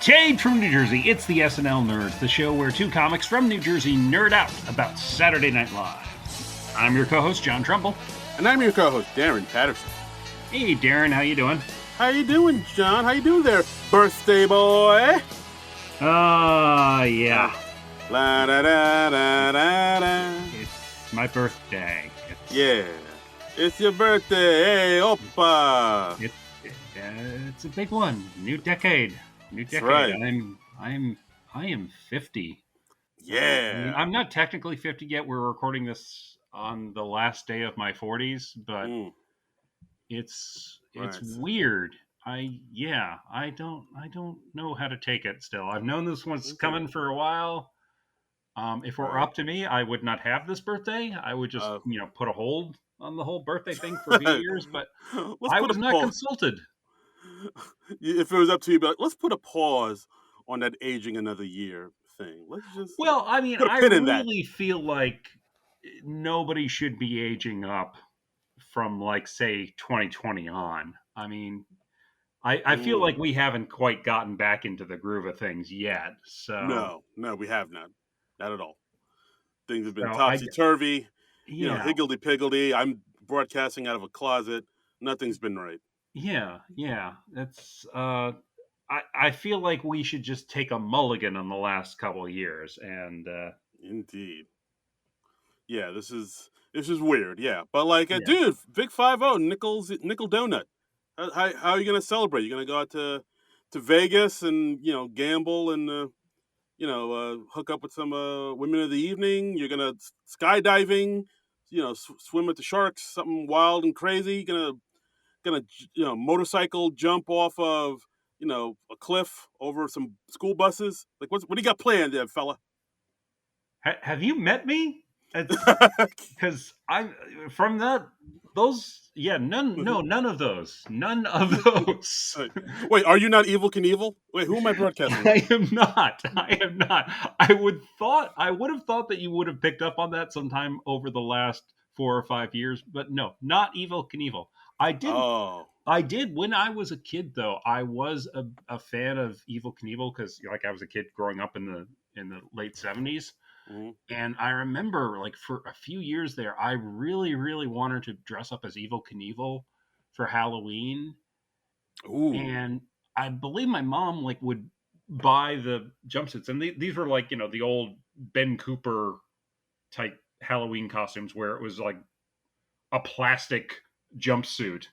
Jade from New Jersey, it's the SNL Nerds, the show where two comics from New Jersey nerd out about Saturday Night Live. I'm your co-host, John Trumbull. And I'm your co-host, Darren Patterson. Hey, Darren, how you doing? How you doing, John? How you doing there, birthday boy? Yeah. La da da da da da. It's my birthday. Yeah. It's your birthday. Hey, oppa. It's a big one. New decade. That's right. I am 50. Yeah. I'm not technically 50 yet. We're recording this on the last day of my 40s, but it's weird. I don't know how to take it still. I've known this one's coming for a while. If it were up to me, I would not have this birthday. I would just, put a hold on the whole birthday thing for a few years, but I was not consulted. If it was up to you, but let's put a pause on that aging another year thing. Let's just I really feel like nobody should be aging up from, like, say 2020 on. I mean, I feel like we haven't quite gotten back into the groove of things yet. So no, we have not at all. Things have been topsy-turvy, higgledy-piggledy. I'm broadcasting out of a closet. Nothing's been right. Yeah. That's I feel like we should just take a mulligan on the last couple of years, and indeed, yeah, this is weird, yeah. But dude, big 5-0, nickel donut. How are you gonna celebrate? You gonna go out to Vegas and gamble and hook up with some women of the evening? You're gonna skydiving, swim with the sharks, something wild and crazy. Gonna motorcycle jump off of a cliff over some school buses. Like what do you got planned there, fella? Have you met me? Because I'm from that. Those, none of those. Wait, are you not Evel Knievel? Wait, who am I broadcasting? I am not. I would have thought that you would have picked up on that sometime over the last 4 or 5 years, but no, not Evel Knievel. I did when I was a kid, though. I was a fan of Evel Knievel because, I was a kid growing up in the late 70s. Mm-hmm. And I remember, for a few years there, I really, really wanted to dress up as Evel Knievel for Halloween. Ooh. And I believe my mom, would buy the jumpsuits. And these were, the old Ben Cooper type Halloween costumes where it was, a plastic jumpsuit.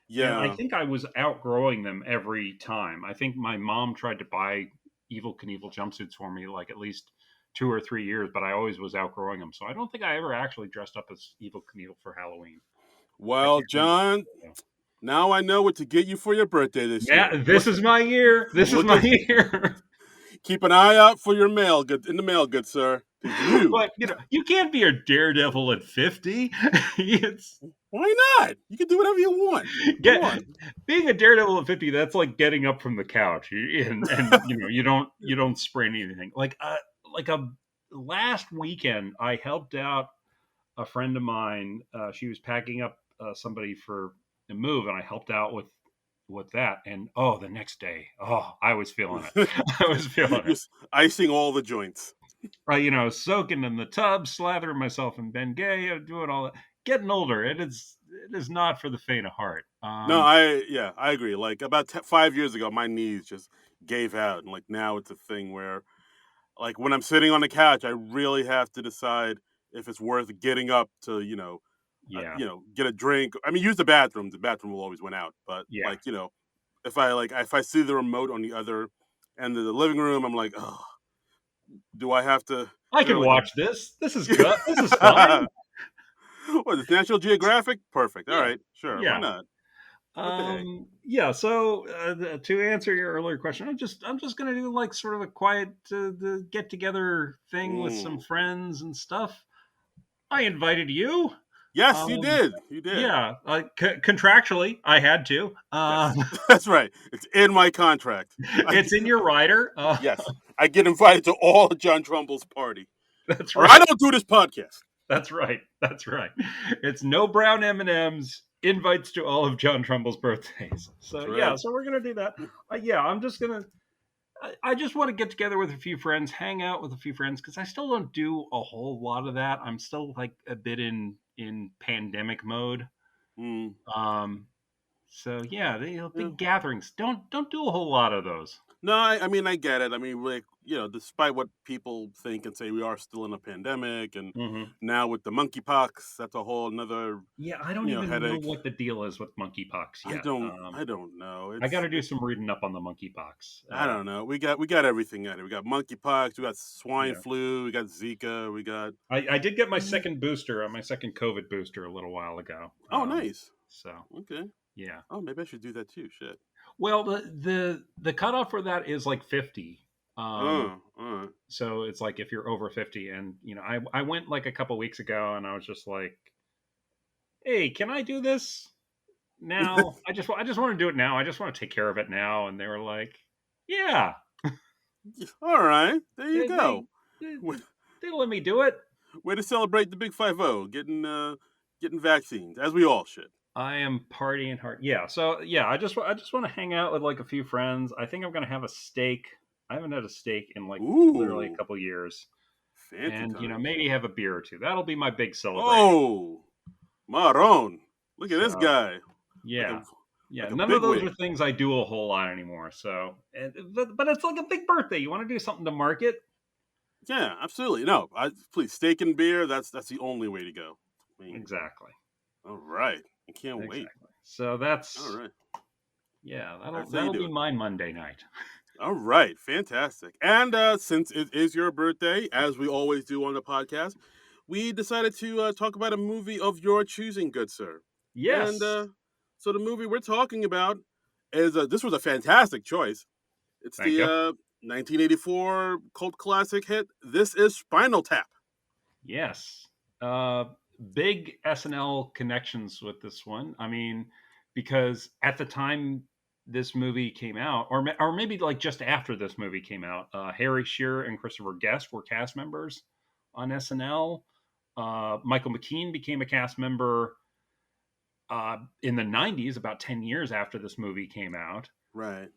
Yeah. And I think I was outgrowing them every time. I think my mom tried to buy Evel Knievel jumpsuits for me, at least 2 or 3 years, but I always was outgrowing them. So I don't think I ever actually dressed up as Evel Knievel for Halloween. Well, John, now I know what to get you for your birthday this year. Yeah, this is my year. Year. Keep an eye out for your mail, in the mail, good sir. But you can't be a daredevil at 50. Why not? You can do whatever you want. Being a daredevil at 50, that's like getting up from the couch, and you don't sprain anything. Last weekend, I helped out a friend of mine. She was packing up somebody for a move, and I helped out with that. And the next day, I was feeling it. I was feeling it. Icing all the joints. Right, soaking in the tub, slathering myself in Bengay, doing all that. Getting older, it is not for the faint of heart. No, I agree. About 5 years ago, my knees just gave out, and now it's a thing where, when I'm sitting on the couch, I really have to decide if it's worth getting up to, get a drink. I mean, use the bathroom. The bathroom will always win out, but if I see the remote on the other end of the living room, I'm like, oh. Do I have to? I can watch this. This is good. This is fine. What is this, National Geographic? Perfect. All right, sure. Yeah. Why not? So to answer your earlier question, I'm just gonna do sort of a quiet the get together thing with some friends and stuff. I invited you. Yes, you did. You did. Yeah, contractually, I had to. Yes. That's right. It's in my contract. It's in your rider. Yes, I get invited to all of John Trumbull's party. That's right. Or I don't do this podcast. That's right. It's no brown M&Ms. Invites to all of John Trumbull's birthdays. So right. So we're gonna do that. I'm just gonna. I just want to get together with a few friends, hang out with a few friends, because I still don't do a whole lot of that. I'm still like a bit in pandemic mode. Mm, Um, so yeah, yeah. big gatherings. Don't do a whole lot of those. No, I mean I get it. I mean, like despite what people think and say, we are still in a pandemic, and Hmm. now with the monkeypox, that's a whole another Yeah, I don't even know headache. what the deal is with monkeypox I yet. don't I don't know. I got to do some reading up on the monkeypox. I don't know. We got everything at it. We got monkeypox, we got swine Yeah, flu, we got Zika, we got. I did get my second booster, my second COVID booster a little while ago. Oh, nice. So Okay. yeah. Oh, maybe I should do that too. Shit. Well, the cutoff for that is like 50. All right. So it's like if you're over 50, and I went like a couple weeks ago, and I was just like, hey, can I do this now? I just want to do it now. I just want to take care of it now. And they were like, yeah, All right. There you they they go. they, Way, they let me do it. way to celebrate the big 5-0, getting vaccines, as we all should. I am partying hard. Yeah. So yeah, I just want to hang out with like a few friends. I think I'm gonna have a steak. I haven't had a steak in like literally a Ooh, couple years, fancy and times. maybe have a beer or two. That'll be my big celebration. Oh, Maron. Look at this So guy. Like a yeah, yeah. like a None of big those are wig. things I do a whole lot anymore. So, but it's like a big birthday. You want to do something to mark it? Yeah, absolutely. No, please steak and beer. That's the only way to go. I mean, Exactly. all right. I can't wait. Exactly. So All that's right. yeah. That'll That's how you that'll do be it. my Monday night. All right, fantastic. And since it is your birthday, as we always do on the podcast, we decided to talk about a movie of your choosing, good sir. And Yes. so the movie we're talking about is this was a fantastic choice. It's Thank the you. 1984 cult classic hit. This is Spinal Tap. Yes. Uh, Big SNL connections with this one. I mean, because at the time this movie came out, or maybe like just after this movie came out, Harry Shearer and Christopher Guest were cast members on SNL. Michael McKean became a cast member in the 90s, about 10 years after this movie came out. Right.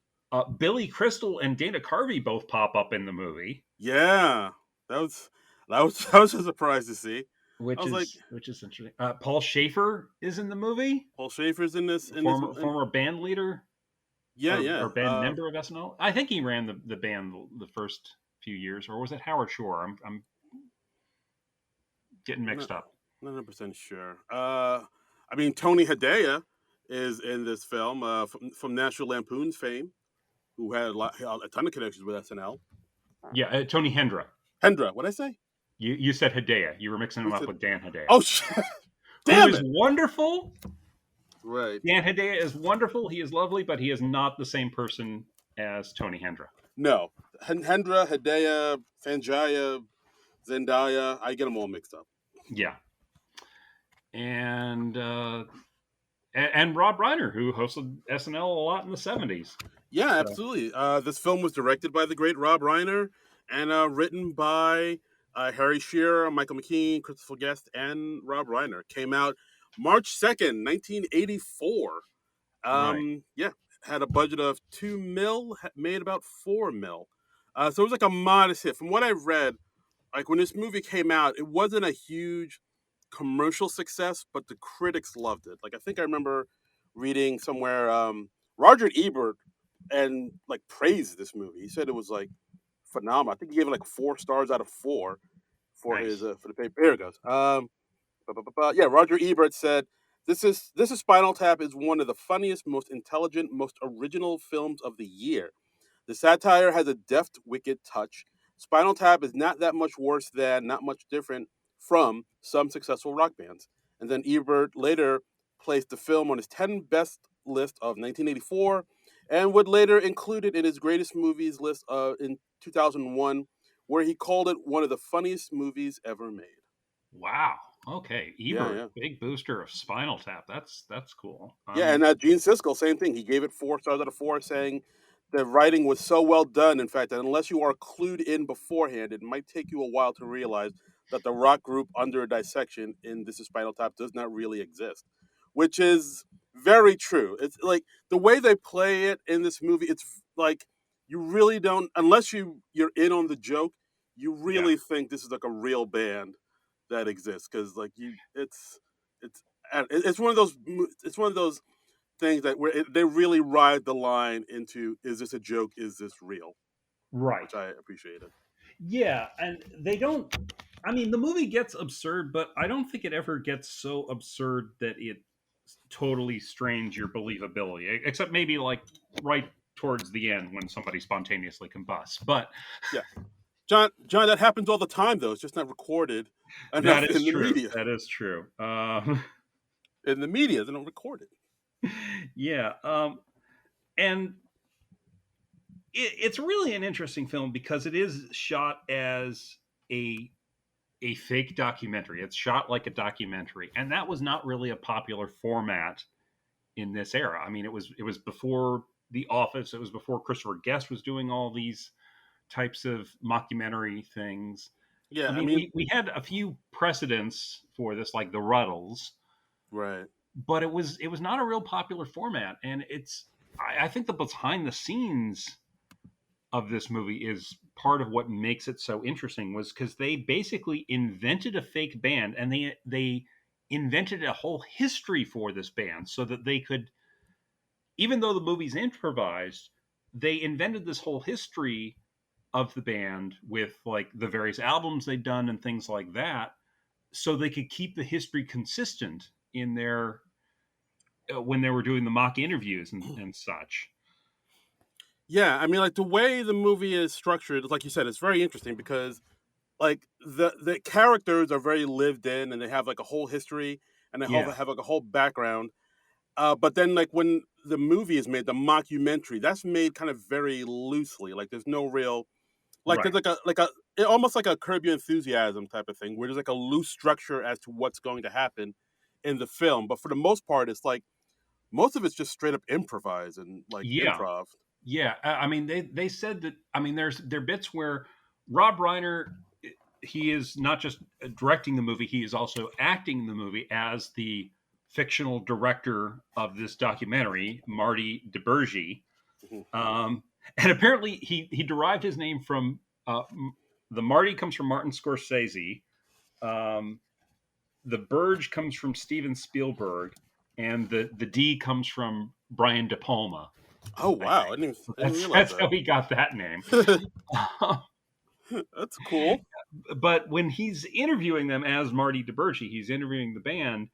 Billy Crystal and Dana Carvey both pop up in the movie, Yeah, that was that was a surprise to see. I which was like, is which is interesting. Paul Schaefer is in the movie, Paul Schaefer's in former band leader yeah, or yeah. band member of SNL. I think he ran the band the first few years, or was it Howard Shore? I'm getting Not mixed up. 100% sure. I mean, Tony Hedaya is in this film from National Lampoon's fame, who had a ton of connections with SNL. Yeah, Tony Hendra. Hendra, what did I say? You said Hedaya. You were mixing him Who up said? with Dan Hedaya, Oh shit! who Damn is it! wonderful. Right. Dan Hedaya is wonderful. He is lovely, but he is not the same person as Tony Hendra. No, Hendra, Hedaya, Sanjaya, Zendaya. I get them all mixed up. Yeah, and Rob Reiner, who hosted SNL a lot in the '70s. Yeah, So absolutely. This film was directed by the great Rob Reiner and written by Harry Shearer, Michael McKean, Christopher Guest, and Rob Reiner. Came out March 2nd, 1984. right, Yeah, had a budget of 2 mil, made about 4 mil. So it was like a modest hit. From what I read, like when this movie came out, it wasn't a huge commercial success, but the critics loved it. Like I think I remember reading somewhere Roger Ebert and like praised this movie. He said it was like phenomenal. I think he gave it like 4 stars out of 4 for his nice. for the paper. Here it goes. Yeah, Roger Ebert said this is Spinal Tap is one of the funniest, most intelligent, most original films of the year. The satire has a deft, wicked touch. Spinal Tap is not that much worse than, not much different from some successful rock bands. And then Ebert later placed the film on his 10 best list of 1984 and would later include it in his greatest movies list in 2001, where he called it one of the funniest movies ever made. Wow. Okay, Yeah, Ebert, yeah. big booster of Spinal Tap. That's cool. Yeah, and Gene Siskel, same thing. He gave it 4 stars out of 4, saying the writing was so well done, in fact, that unless you are clued in beforehand, it might take you a while to realize that the rock group under dissection in This Is Spinal Tap does not really exist, which is very true. It's like the way they play it in this movie, it's like you really don't, unless you're in on the joke, you Yeah. really think this is like a real band that exists, because like it's it's one of those it's one of those things that where they really ride the line into, is this a joke, is this real, Right. which I appreciated. Yeah, and they don't. I mean, the movie gets absurd, but I don't think it ever gets so absurd that it totally strains your believability. Except maybe like right towards the end when somebody spontaneously combusts. But Yeah, John, that happens all the time though. It's just not recorded that enough is in the true. media. That is true. In the media, they don't record it. Yeah, and it's really an interesting film because it is shot as a a fake documentary. It's shot like a documentary, and that was not really a popular format in this era. I mean, it was before The Office. It was before Christopher Guest was doing all these types of mockumentary things. I Yeah, I mean, mean, we had a few precedents for this, like the Ruddles, right. but it was not a real popular format, and I think the behind the scenes of this movie is part of what makes it so interesting was because they basically invented a fake band and they invented a whole history for this band so that they could, even though the movie's improvised, they invented this whole history of the band with like the various albums they'd done and things like that so they could keep the history consistent in their when they were doing the mock interviews and such. Yeah, I mean, like the way the movie is structured, like you said, it's very interesting because like the characters are very lived in, and they have like a whole history, and they Yeah, have like a whole background. But then like when the movie is made, the mockumentary, that's made kind of very loosely. Like there's no real, like right. there's almost like a Curb Your Enthusiasm type of thing, where there's like a loose structure as to what's going to happen in the film. But for the most part, it's like most of it's just straight up improvise and like Yeah, improv. yeah. I mean, they said that. I mean, there are bits where Rob Reiner, he is not just directing the movie, he is also acting the movie as the fictional director of this documentary, Marty DeBurgi. Mhm. And apparently, he derived his name from the Marty comes from Martin Scorsese. Um, the Burge comes from Steven Spielberg, and the D comes from Brian De Palma. Oh I wow, think I didn't realize that's that. how he got that name. That's cool. But when he's interviewing them as Marty DeBurgi, he's interviewing the band.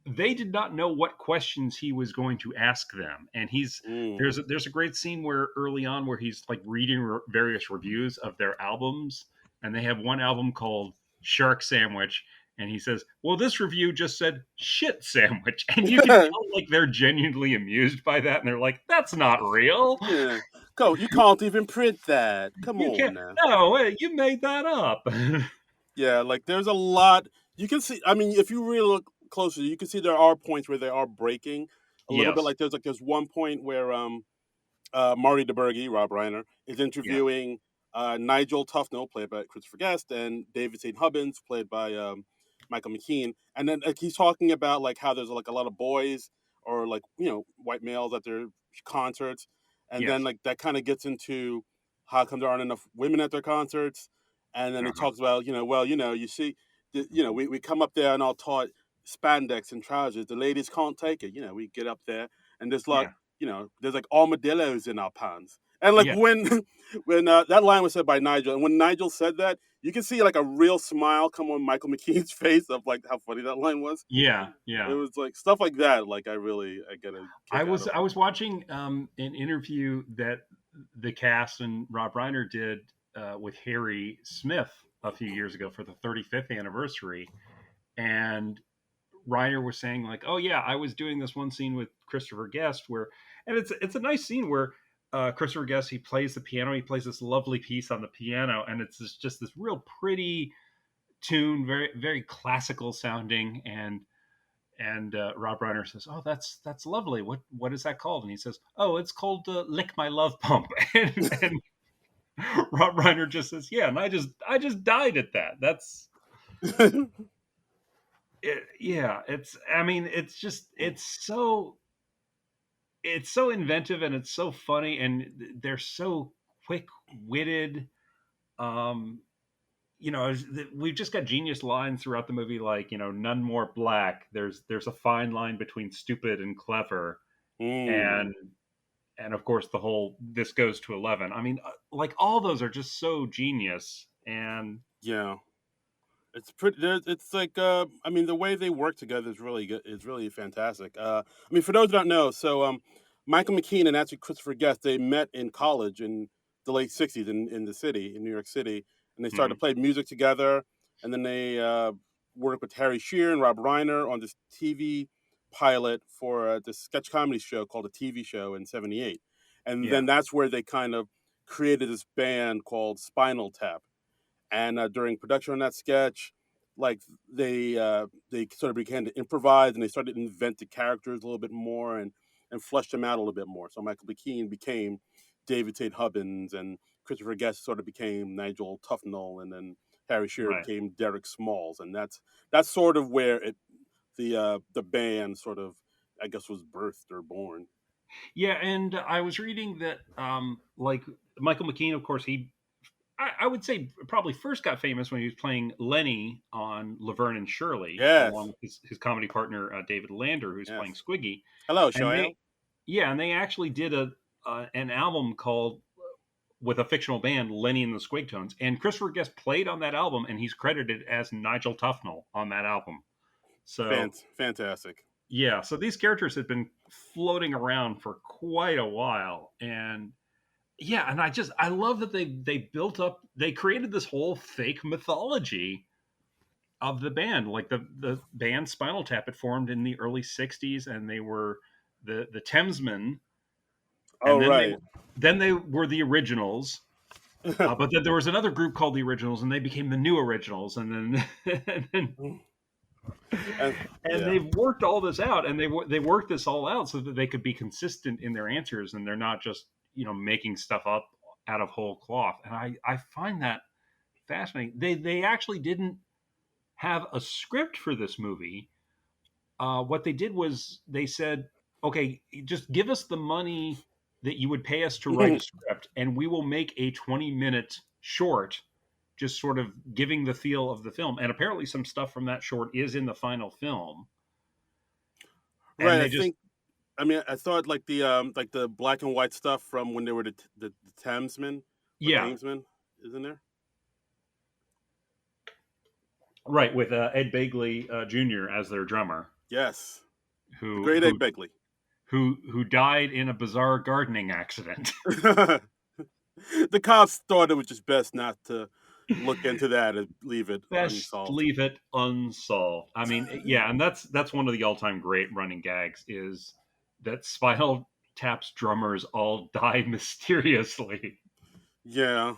They did not know what questions he was going to ask them, and Mm. there's a great scene where early on where he's like reading various reviews of their albums, and they have one album called Shark Sandwich, and he says, "Well, this review just said shit sandwich," and you can tell like they're genuinely amused by that, and they're like, "That's not real. Yeah. Go. You can't even print that. Come You on can't. now. No, wait, you made that up." Yeah, like there's a lot you can see. I mean, if you really look closer, you can see there are points where they are breaking a little bit. Yes. Like there's one point where Marty DeBurgi, Rob Reiner, is Yeah. interviewing Nigel Tufnell, played by Christopher Guest, and David St. Hubbins, played by Michael McKean. And then like he's talking about like how there's like a lot of boys or like white males at their concerts, and then Yes. like that kind of gets into how come there aren't enough women at their concerts, and then he Uh-huh. talks about well you see we come up there and all taught spandex and trousers, the ladies can't take it, we get up there and there's like Yeah. there's like armadillos in our pants. And like Yeah. when when that line was said by Nigel, and when Nigel said that, you can see like a real smile come on Michael McKean's face of like how funny that line was. Yeah. It Yeah. was like stuff like that. Like I get a kick out of. I was watching an interview that the cast and Rob Reiner did with Harry Smith a few years ago for the 35th anniversary, and Reiner was saying like, "Oh yeah, I was doing this one scene with Christopher Guest where, and it's a nice scene where Christopher Guest he plays the piano, he plays this lovely piece on the piano, and it's just this real pretty tune, very very classical sounding, and Rob Reiner says, "Oh, that's lovely. What is that called?" And he says, "Oh, it's called Lick My Love Pump." And Rob Reiner just says, "Yeah," and I just died at that. That's it, yeah. It's I mean, it's just it's so inventive and it's so funny and they're so quick-witted. Um, we've just got genius lines throughout the movie, like none more black. There's a fine line between stupid and clever, Mm. and of course the whole this goes to 11. I mean, like all those are just so genius, and Yeah. It's pretty. It's like I mean, the way they work together is really good. Is really fantastic. I mean, for those who don't know, Michael McKean and actually Christopher Guest, they met in college in the late '60s in the city in New York City, and they started to mhm, play music together. And then they worked with Harry Shearer and Rob Reiner on this TV pilot for this sketch comedy show called a TV Show in '78, and yeah, then that's where they kind of created this band called Spinal Tap. And during production on that sketch, like they sort of began to improvise and they started to invent the characters a little bit more and flesh them out a little bit more. So Michael McKean became David St. Hubbins, and Christopher Guest sort of became Nigel Tufnell, and then Harry Shearer right. became Derek Smalls, and that's sort of where the band sort of, I guess, was birthed or born. Yeah, and I was reading that like Michael McKean, of course, I would say probably first got famous when he was playing Lenny on Laverne and Shirley, along Yes, with his comedy partner David Lander, who's yes. playing Squiggy. Hello, And Shoel. they actually did a an album called with a fictional band, Lenny and the Squigtones, and Christopher Guest played on that album, and he's credited as Nigel Tufnell on that album. So Fantastic. yeah, so these characters had been floating around for quite a while, and yeah, and I love that they created this whole fake mythology of the band. Like the band Spinal Tap had formed in the early '60s, and they were the Thamesmen, Oh and right. then they were the Originals. But then there was another group called the Originals, and they became the New Originals, and then And and yeah. they've worked all this out, and they worked this all out so that they could be consistent in their answers, and they're not just making stuff up out of whole cloth. And I find that fascinating. They actually didn't have a script for this movie. What they did was they said, okay, just give us the money that you would pay us to write a script, and we will make a 20-minute short, just sort of giving the feel of the film. And apparently, some stuff from that short is in the final film. And Right. they just, I mean, I thought like the black and white stuff from when they were the Thamesmen or yeah, Thamesmen is in there. right, with Ed Begley Jr. as their drummer, Yes, the who Great who Ed Begley. who died in a bizarre gardening accident. The cops thought it was just best not to look into that and leave it Best unsolved. leave it unsolved. I mean, yeah, and that's one of the all-time great running gags is that Spinal Tap's drummers all die mysteriously. Yeah.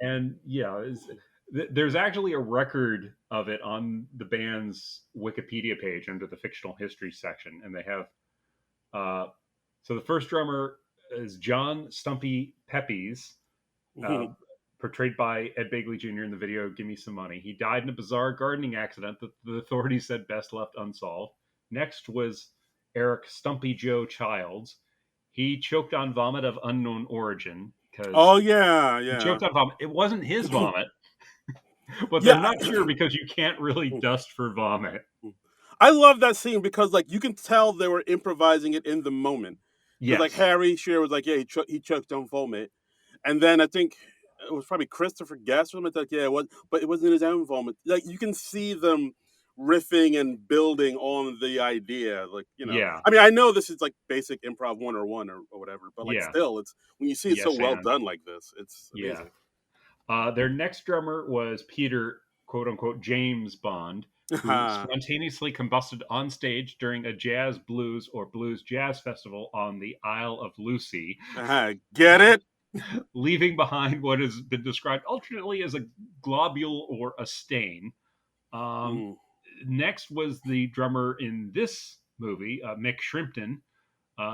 And yeah, there's actually a record of it on the band's Wikipedia page under the fictional history section, and they have so the first drummer is John Stumpy Pepys, uh, portrayed by Ed Begley Jr. in the video "Give Me Some Money." He died in a bizarre gardening accident that the authorities said best left unsolved. Next was Eric Stumpy Joe Childs. He choked on vomit of unknown origin because Oh yeah, he yeah. choked on vomit. It wasn't his vomit, but they're Yeah. not sure because you can't really dust for vomit. I love that scene because like you can tell they were improvising it in the moment. Because like Yes. Harry Shearer was like, yeah, he choked on vomit, and then I think it was probably Christopher Guest or something like, yeah, it was, but it wasn't his own vomit. Like you can see them riffing and building on the idea. Like Yeah. I mean, I know this is like basic improv 101 or whatever, but like Yeah. still, it's when you see it so Yes, well and done like this, it's yeah. amazing. Their next drummer was Peter, quote unquote, James Bond, who spontaneously combusted on stage during a jazz blues or blues jazz festival on the Isle of Lucy, Get it? leaving behind what has been described alternately as a globule or a stain. Um, Mm. Next was the drummer in this movie, Mick Shrimpton,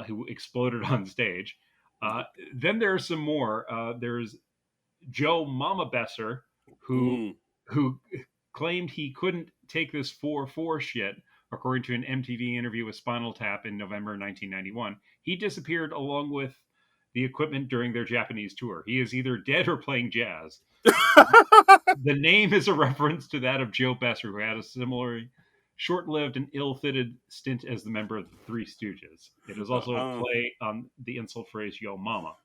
who exploded on stage. Uh, then there's some more. There's Joe Mama Besser, who Mm. who claimed he couldn't take this 4/4 shit, according to an MTV interview with Spinal Tap in November 1991. He disappeared along with the equipment during their Japanese tour. He is either dead or playing jazz. The name is a reference to that of Joe Besser, who had a similar short-lived and ill-fitted stint as the member of the Three Stooges. It is also a play on the insult phrase "Yo Mama."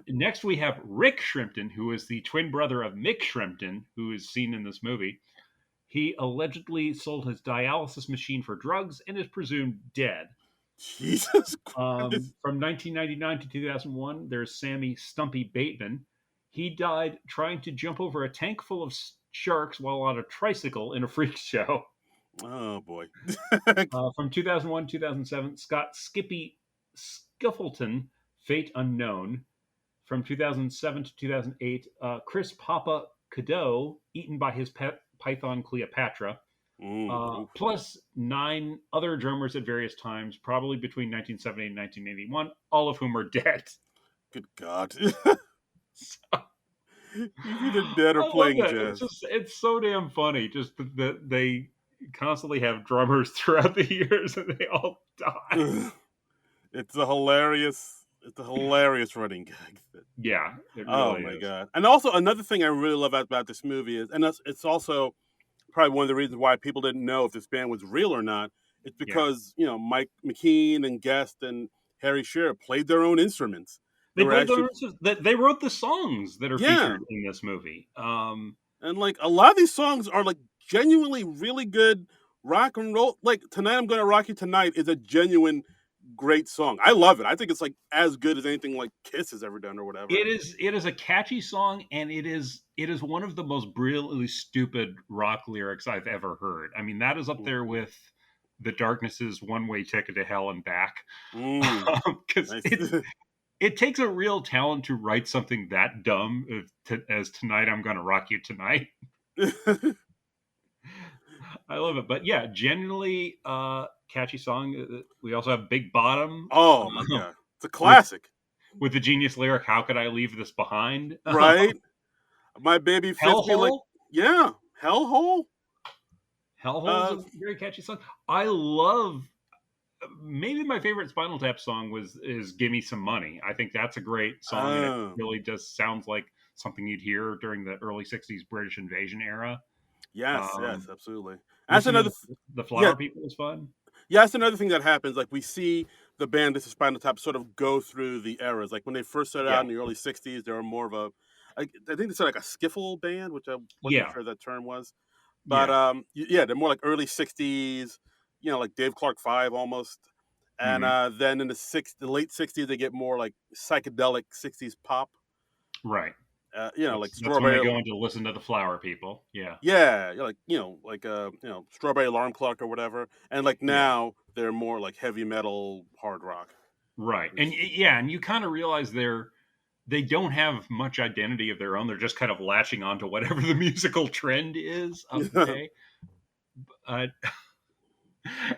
Next, we have Rick Shrimpton, who is the twin brother of Mick Shrimpton, who is seen in this movie. He allegedly sold his dialysis machine for drugs and is presumed dead. Jesus Christ. From 1999 to 2001, there's Sammy Stumpy Bateman. He died trying to jump over a tank full of sharks while on a tricycle in a freak show. Oh, boy. From 2001 2007, Scott Skippy Skiffleton, fate unknown. From 2007 to 2008, Chris Papa Cadeau, eaten by his pet python Cleopatra. Plus 9 other drummers at various times, probably between 1970 and 1981, all of whom are dead. Good God. Either dead or playing jazz. It's so damn funny. Just that they constantly have drummers throughout the years and they all die. It's a hilarious running gag. Yeah. It really oh my God. And also another thing I really love about this movie is, and it's also probably one of the reasons why people didn't know if this band was real or not. It's because, Mike McKean and Guest and Harry Shearer played their own instruments. They wrote the songs that are featured in this movie. And like a lot of these songs are like genuinely really good rock and roll. Like Tonight I'm Gonna Rock You Tonight is a genuine great song. I love it. I think it's like as good as anything like Kiss has ever done or whatever. It is a catchy song, and it is one of the most brilliantly stupid rock lyrics I've ever heard. I mean, that is up there with The Darkness's One Way Ticket to Hell and Back. Because it takes a real talent to write something that dumb as Tonight I'm Gonna Rock You Tonight. I love it. But yeah, genuinely catchy song. We also have Big Bottom. Oh my God. It's a classic. With the genius lyric, "How could I leave this behind?" Right? My baby fits me like, yeah, Hellhole. Hellhole is a very catchy song. I love, maybe my favorite Spinal Tap song is "Give Me Some Money." I think that's a great song. And it really just sounds like something you'd hear during the early '60s British invasion era. Yes, absolutely. That's another. The Flower People is fun. Yeah, that's another thing that happens. Like we see the band, this is Spinal Tap, sort of go through the eras. Like when they first started out in the early '60s, they were more of I think they said like a skiffle band, which I wasn't sure that term was. But they're more like early '60s, like Dave Clark 5 almost. And then in the late '60s, they get more like psychedelic '60s pop. Right. Like Strawberry. That's when they go in to listen to the Flower People. Yeah. Yeah, like Strawberry Alarm Clock or whatever. And like now they're more like heavy metal, hard rock. Right. And and you kind of realize they don't have much identity of their own. They're just kind of latching on to whatever the musical trend is of the day.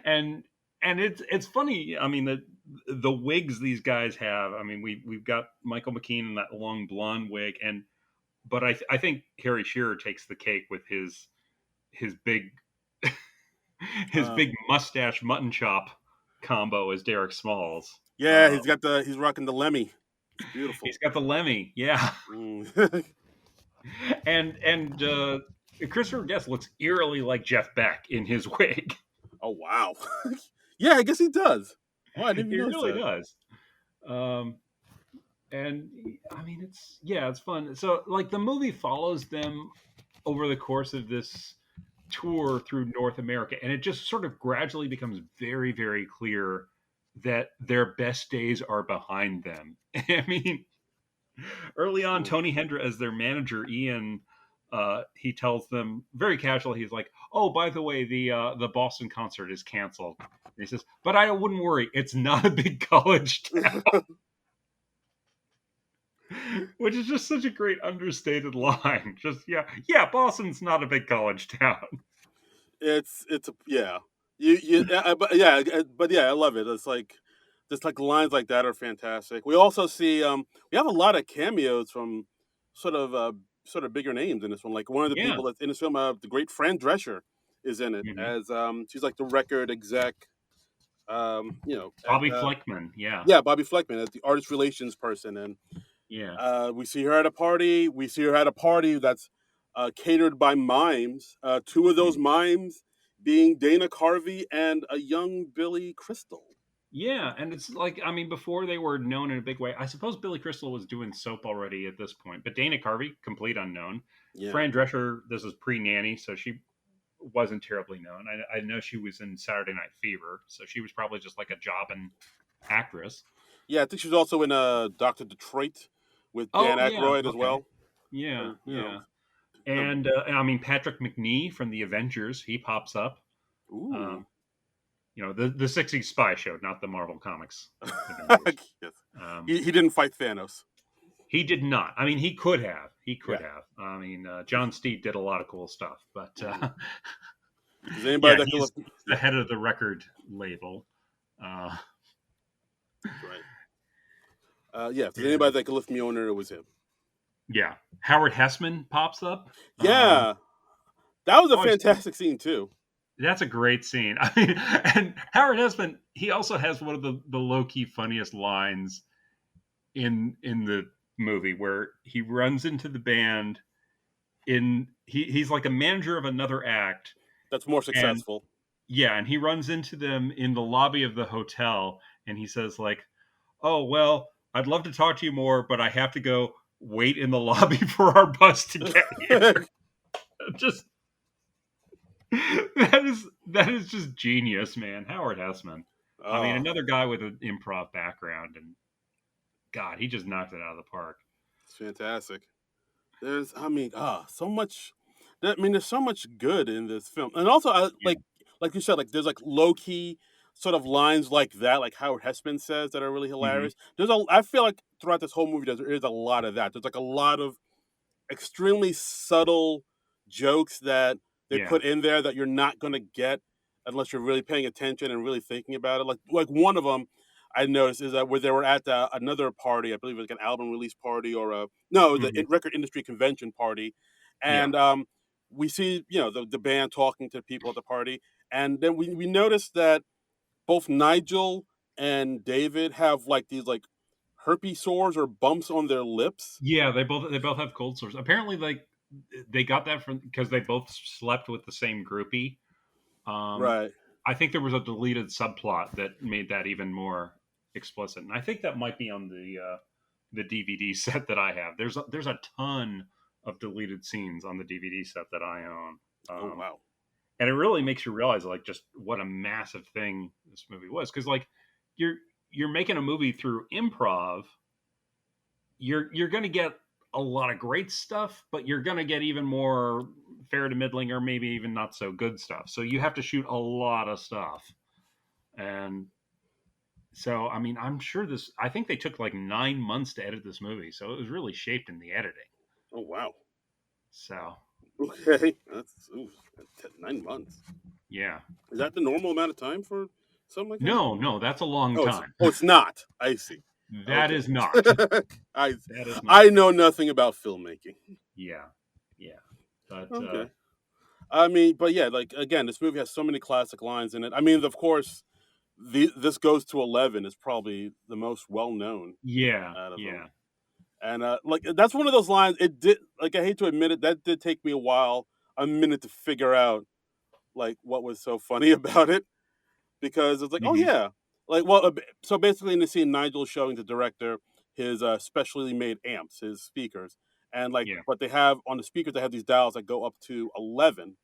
And it's funny. I mean, the wigs these guys have. I mean, we've got Michael McKean in that long blonde wig, but I think Harry Shearer takes the cake with his big big mustache mutton chop combo as Derek Smalls. Yeah, he's rocking the Lemmy. It's beautiful. He's got the Lemmy, yeah. and Christopher Guest looks eerily like Jeff Beck in his wig. Oh wow. Yeah, I guess he does. Oh, I didn't know that. He really does. And I mean, it's fun. So like the movie follows them over the course of this tour through North America, and it just sort of gradually becomes very, very clear that their best days are behind them. I mean, early on, Tony Hendra, as their manager, Ian, he tells them very casually, he's like, "Oh, by the way, the Boston concert is canceled." And he says, "But I wouldn't worry, it's not a big college town." Which is just such a great understated line. Just Boston's not a big college town. It's but I love it. It's like just like lines like that are fantastic. We also see we have a lot of cameos from sort of bigger names in this one. Like one of the people that's in this film, the great Fran Drescher is in it as she's like the record exec. Bobby Fleckman, yeah, Bobby Fleckman as the artist relations person, and yeah, we see her at a party. We see her at a party that's catered by mimes. Two of those mm. mimes being Dana Carvey and a young Billy Crystal. Yeah, and it's like, I mean, before they were known in a big way, I suppose Billy Crystal was doing soap already at this point, but Dana Carvey, complete unknown. Yeah. Fran Drescher, this is pre Nanny, so she wasn't terribly known. I know she was in Saturday Night Fever, so she was probably just like a jobbing actress. Yeah, I think she was also in Doctor Detroit with Dan Oh yeah, Aykroyd as okay, well. yeah, Or, yeah, no. and I mean Patrick McNee from the Avengers, he pops up. Ooh. Um, the '60s spy show, not the Marvel Comics Avengers. Yes. Um, He didn't fight Thanos. he did not. I mean, he could have. He Yeah. could have. I mean, John Steed did a lot of cool stuff, but If there's anybody yeah, that could he's, lift, he's the yeah, head of the record label. Uh, that's right. Yeah, if there's anybody and that could lift me owner, it was him. yeah, Howard Hessman pops up. Yeah, that was a Always fantastic scene too. That's a great scene. I mean, and Howard Hessman, he also has one of the low key funniest lines in the movie where he runs into the band he's like a manager of another act, That's more and successful. yeah, and he runs into them in the lobby of the hotel, and he says like, "Oh well, I'd love to talk to you more, but I have to go wait in the lobby for our bus to get here." Just that is just genius, man. Howard Hessman. I mean, Oh, another guy with an improv background, and God, he just knocked it out of the park. it's fantastic. So much. There's so much good in this film, and also, Yeah. like you said, like there's like low key sort of lines like that, like Howard Hessman says that are really Hmm. hilarious. I feel like throughout this whole movie, there is a lot of that. There's like a lot of extremely subtle jokes that they Yeah. put in there that you're not going to get unless you're really paying attention and really thinking about it. Like one of them I noticed is that where they were at another party, I believe it was like an album release party or a no, it was Hmm. a record industry convention party, Yeah. and we see the band talking to people at the party, and then we noticed that both Nigel and David have like these like herpes sores or bumps on their lips. Yeah. They both have cold sores. Apparently, like they got that from because they both slept with the same groupie. Um, Right. I think there was a deleted subplot that made that even more explicit, and I think that might be on the DVD set that I have. There's a ton of deleted scenes on the DVD set that I own, Oh wow. and it really makes you realize like just what a massive thing this movie was. Because like you're you're making a movie through improv, you're going to get a lot of great stuff, but you're going to get even more fair to middling or maybe even not so good stuff. So you have to shoot a lot of stuff, and so, I mean, I'm sure this. I think they took like 9 months to edit this movie, so it was really shaped in the editing. Oh wow. So, Okay. That's 9 months. yeah, Is that the normal amount of time for something like that? no, no, that's a long Oh, it's time. oh, it's not. I see. That Okay. is not. I That is not. I know nothing about filmmaking. Yeah, yeah, but Okay. I mean, but yeah, like again, this movie has so many classic lines in it. I mean, of course, this goes to 11 is probably the most well known yeah, out of them. yeah, And like that's one of those lines. It did like I hate to admit it, that did take me a minute to figure out like what was so funny about it because it's like, oh hmm, yeah, like well, so basically in the scene, Nigel's showing the director his specially made amps, his speakers, and like, yeah, but they have on the speakers they have these dials that go up to 11,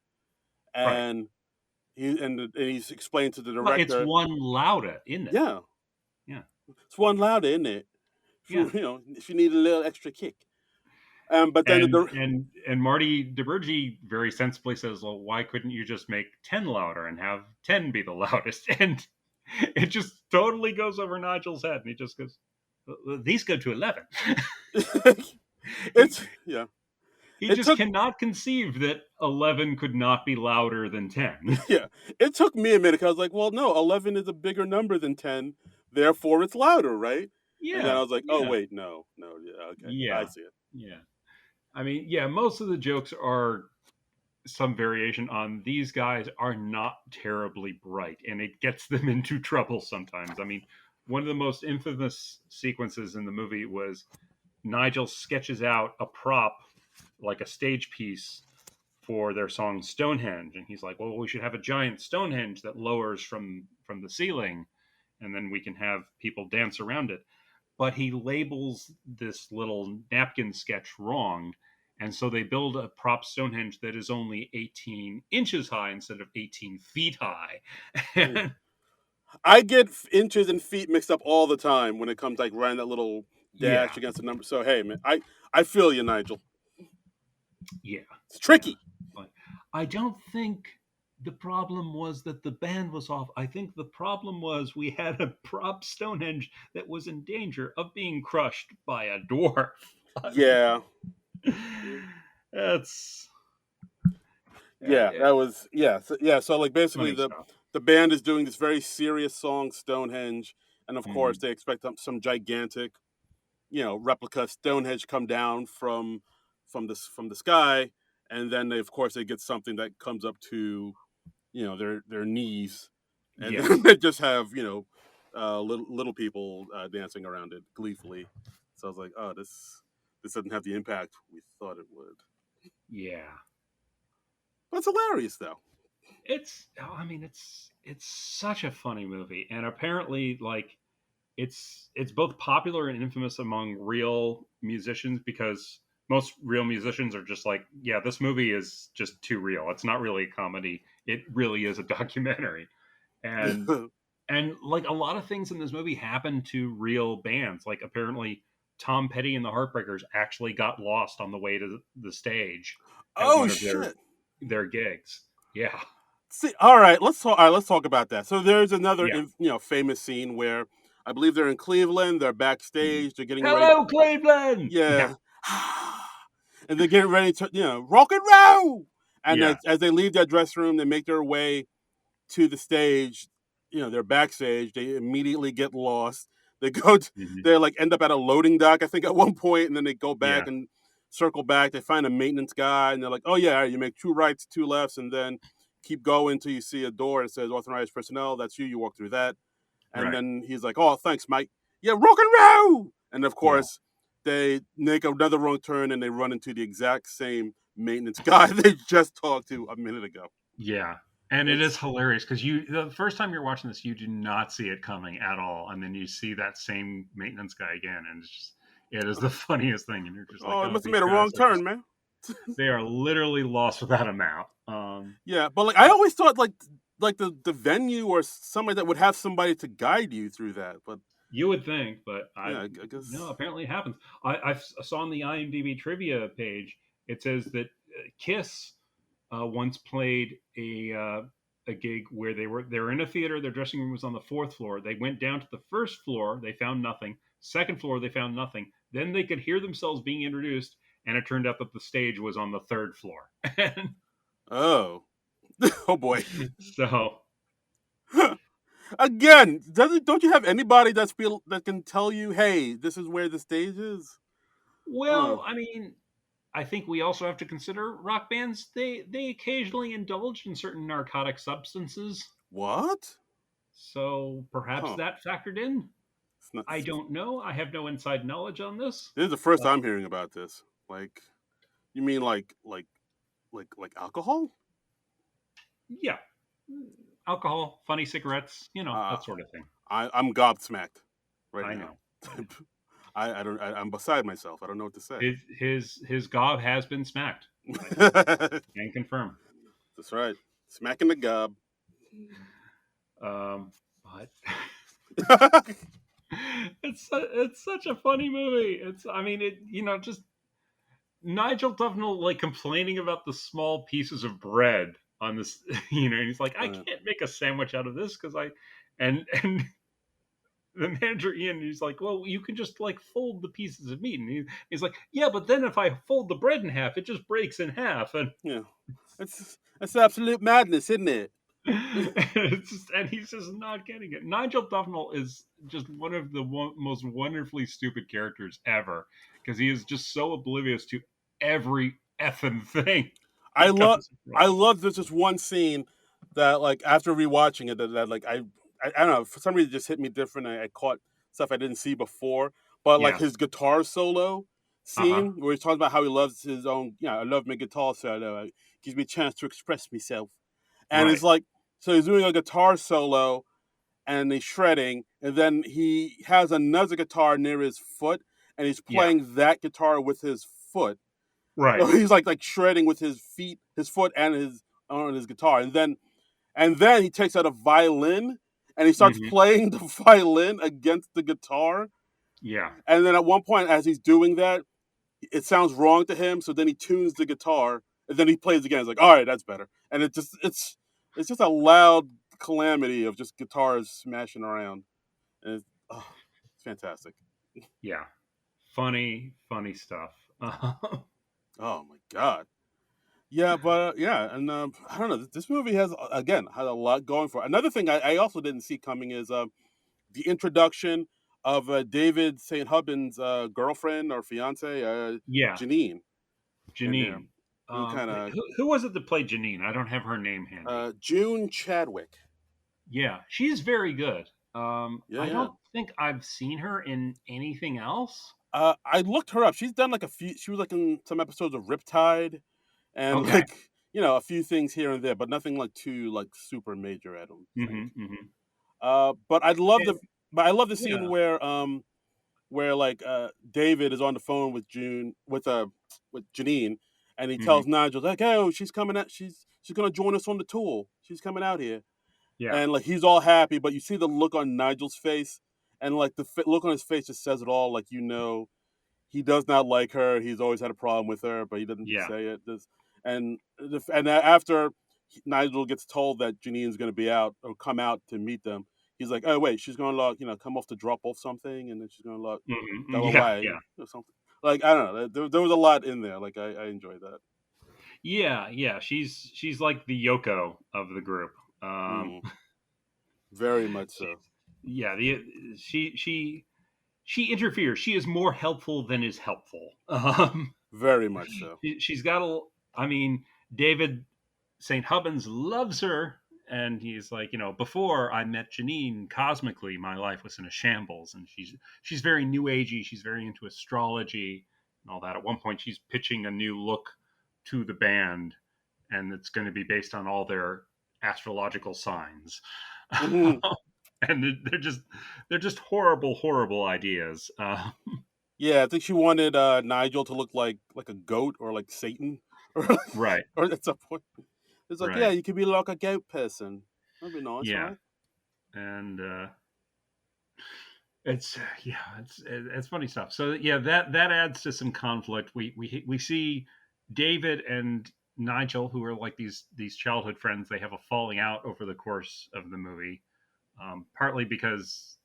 right. and and he's explained to the Well, it's director, one louder, isn't it? yeah, Yeah, it's one louder, isn't it? If yeah. if you need a little extra kick. But then And Marty DeBurgi very sensibly says, "Well, why couldn't you just make 10 louder and have 10 be the loudest?" And it just totally goes over Nigel's head, and he just goes, "Well, these go to 11." he it's yeah, he it just took cannot conceive that 11 could not be louder than 10. yeah, it took me a minute. 'Cause I was like, well, no, 11 is a bigger number than 10, therefore it's louder, right? And then I Yeah, was like, oh yeah, wait, no, no, yeah, okay, I yeah, see it. yeah. I mean, yeah, most of the jokes are some variation on these guys are not terribly bright, and it gets them into trouble sometimes. I mean, one of the most infamous sequences in the movie was Nigel sketches out a prop, like a stage piece, for their song Stonehenge, and he's like, "Well, we should have a giant Stonehenge that lowers from the ceiling, and then we can have people dance around it." But he labels this little napkin sketch wrong. And so they build a prop Stonehenge that is only 18 inches high instead of 18 feet high. Mm. I get inches and feet mixed up all the time when it comes like running that little Yeah, dash against the number. So hey, man, I feel you, Nigel. yeah, It's yeah. tricky. But I don't think the problem was that the band was off. I think the problem was we had a prop Stonehenge that was in danger of being crushed by a dwarf. I mean, Yeah, that's yeah, that was yeah. So like basically funny stuff. the band is doing this very serious song Stonehenge, and of course Mhm. they expect some gigantic, replica Stonehenge come down from the sky, and then of course they get something that comes up to their knees, and then Yes. they just have little people dancing around it gleefully. So I was like, oh, this doesn't have the impact we thought it would. Yeah. But it's hilarious though. I mean, it's such a funny movie, and apparently, like, it's both popular and infamous among real musicians because most real musicians are just like, yeah, this movie is just too real. It's not really a comedy. It really is a documentary, and like a lot of things in this movie happen to real bands. Like apparently, Tom Petty and the Heartbreakers actually got lost on the way to the stage at Oh one of shit. their gigs. Yeah, See, all right, let's talk. All right, let's talk about that. So there's another, yeah. famous scene where I believe they're in Cleveland. They're Mhm. backstage. They're getting ready. Hello, Cleveland. Yeah, Yeah, and they're getting ready to, rock and roll. And yeah. as they leave their dressing room, they make their way to the stage. They're backstage. They immediately get lost. They go. Mhm. They like end up at a loading dock, I think, at one point, and then they go back Yeah, and circle back. They find a maintenance guy, and they're like, "Oh yeah, all right, you make two rights, two lefts, and then keep going until you see a door that says authorized personnel. That's you. You walk through that." And right. then he's like, "Oh, thanks, Mike. Yeah, rock and roll." And of Yeah, course, they make another wrong turn and they run into the exact same maintenance guy they just talked to a minute ago. yeah. And it is It's hilarious because you the first time you're watching this, you do not see it coming at all, and then you see that same maintenance guy again, and it is the funniest thing, and you're just like, oh, it oh, must have these made a guys wrong are just turn, man. they are literally lost without a map. Yeah, but like I always thought, like the venue or somebody that would have somebody to guide you through that. But You would think, but yeah, I no. guess. Apparently, it happens. I saw on the IMDb trivia page it says that Kiss once played a gig where they were in a theater. Their dressing room was on the fourth floor. They went down to the first floor. They found nothing. Second floor, they found nothing. Then they could hear themselves being introduced, and it turned out that the stage was on the third floor. Oh, oh boy. So, Again, don't you have anybody that can tell you, hey, this is where the stage is? Oh, well, I mean, I think we also have to consider rock bands. They occasionally indulge in certain narcotic substances, what? so perhaps Huh? that factored in. It's not. I don't know. I have no inside knowledge on this. This is the first Uh, I'm hearing about this. Like, you mean like alcohol? yeah, alcohol, funny cigarettes, Uh, that sort of thing. I'm gobsmacked right I now. know. I know. I don't. I'm beside myself. I don't know what to say. His gob has been smacked. I That's can confirm. right. Smacking the gob. But it's such a funny movie. It's I mean it just Nigel Tufnell like complaining about the small pieces of bread on this, and he's like, I Uh, can't make a sandwich out of this because and the manager Ian, he's like, well, you can just like fold the pieces of meat, and he's like, yeah, but then if I fold the bread in half, it just breaks in half, and yeah, that's absolute madness, isn't it? and he's just not getting it. Nigel Tufnell is just one of the most wonderfully stupid characters ever because he is just so oblivious to every effing thing. I love Comes across. there's this one scene that like after rewatching it that like I don't know, for some reason it just hit me different. I caught stuff I didn't see before. But like Yes. his guitar solo Uh-huh. scene where he's talking about how he loves his own, I love my guitar solo. It gives me a chance to express myself. And it's Right. like so he's doing a guitar solo and he's shredding, and then he has another guitar near his foot, and he's Yeah. playing that guitar with his foot. So Right. he's like shredding with his feet, his foot, and his on his guitar, and then he takes out a violin and he starts Hmm. playing the violin against the guitar. Yeah. And then at one point, as he's doing that, it sounds wrong to him. So then he tunes the guitar, and then he plays again. It's like, all right, that's better. And it's just a loud calamity of just guitars smashing around. And it's fantastic. Yeah. Funny stuff. Oh my god. Yeah, but yeah, and I don't know. This movie has again had a lot going for it. Another thing I also didn't see coming is the introduction of David St. Hubban's girlfriend or fiance, Yeah. Janine, in here, Janine. who kind of Who was it that played Janine? I don't have her name handy. June Chadwick. Yeah, she's very good. Yeah, I yeah. don't think I've seen her in anything else. I looked her up. She's done like a few. She was like in some episodes of Riptide, and Okay. like a few things here and there, but nothing like too like super major. I don't think. Hmm. Hmm. But I love the scene Yeah. where like David is on the phone with June with Janine, and he Hmm. tells Nigel like, "Oh, she's coming out. She's gonna join us on the tour. She's coming out here." Yeah. And like he's all happy, but you see the look on Nigel's face, and like the look on his face just says it all. Like he does not like her. He's always had a problem with her, but he doesn't Yeah. say it. And after Nigel gets told that Janine's going to be out or come out to meet them, he's like, "Oh wait, she's going to come off to drop off something, and then she's going to go Yeah. away Yeah. or something." Like I don't know. There was a lot in there. Like I enjoyed that. Yeah. Yeah. She's like the Yoko of the group. Um, Mm, very much so. she's yeah. She interferes. She is more helpful than is helpful. Very much so. She's got a. I mean, David St. Hubbins loves her, and he's like, before I met Janine, cosmically, my life was in a shambles, and she's very new agey. She's very into astrology and all that. At one point, she's pitching a new look to the band, and it's going to be based on all their astrological signs. Mhm. And they're just horrible ideas. Yeah, I think she wanted Nigel to look like a goat or like Satan, or Right, or at some point it's like, yeah, right, you could be like a goat person. That'd be nice, yeah, right? and it's yeah, it's funny stuff. So yeah, that adds to some conflict. We see David and Nigel, who are like these childhood friends. They have a falling out over the course of the movie, partly because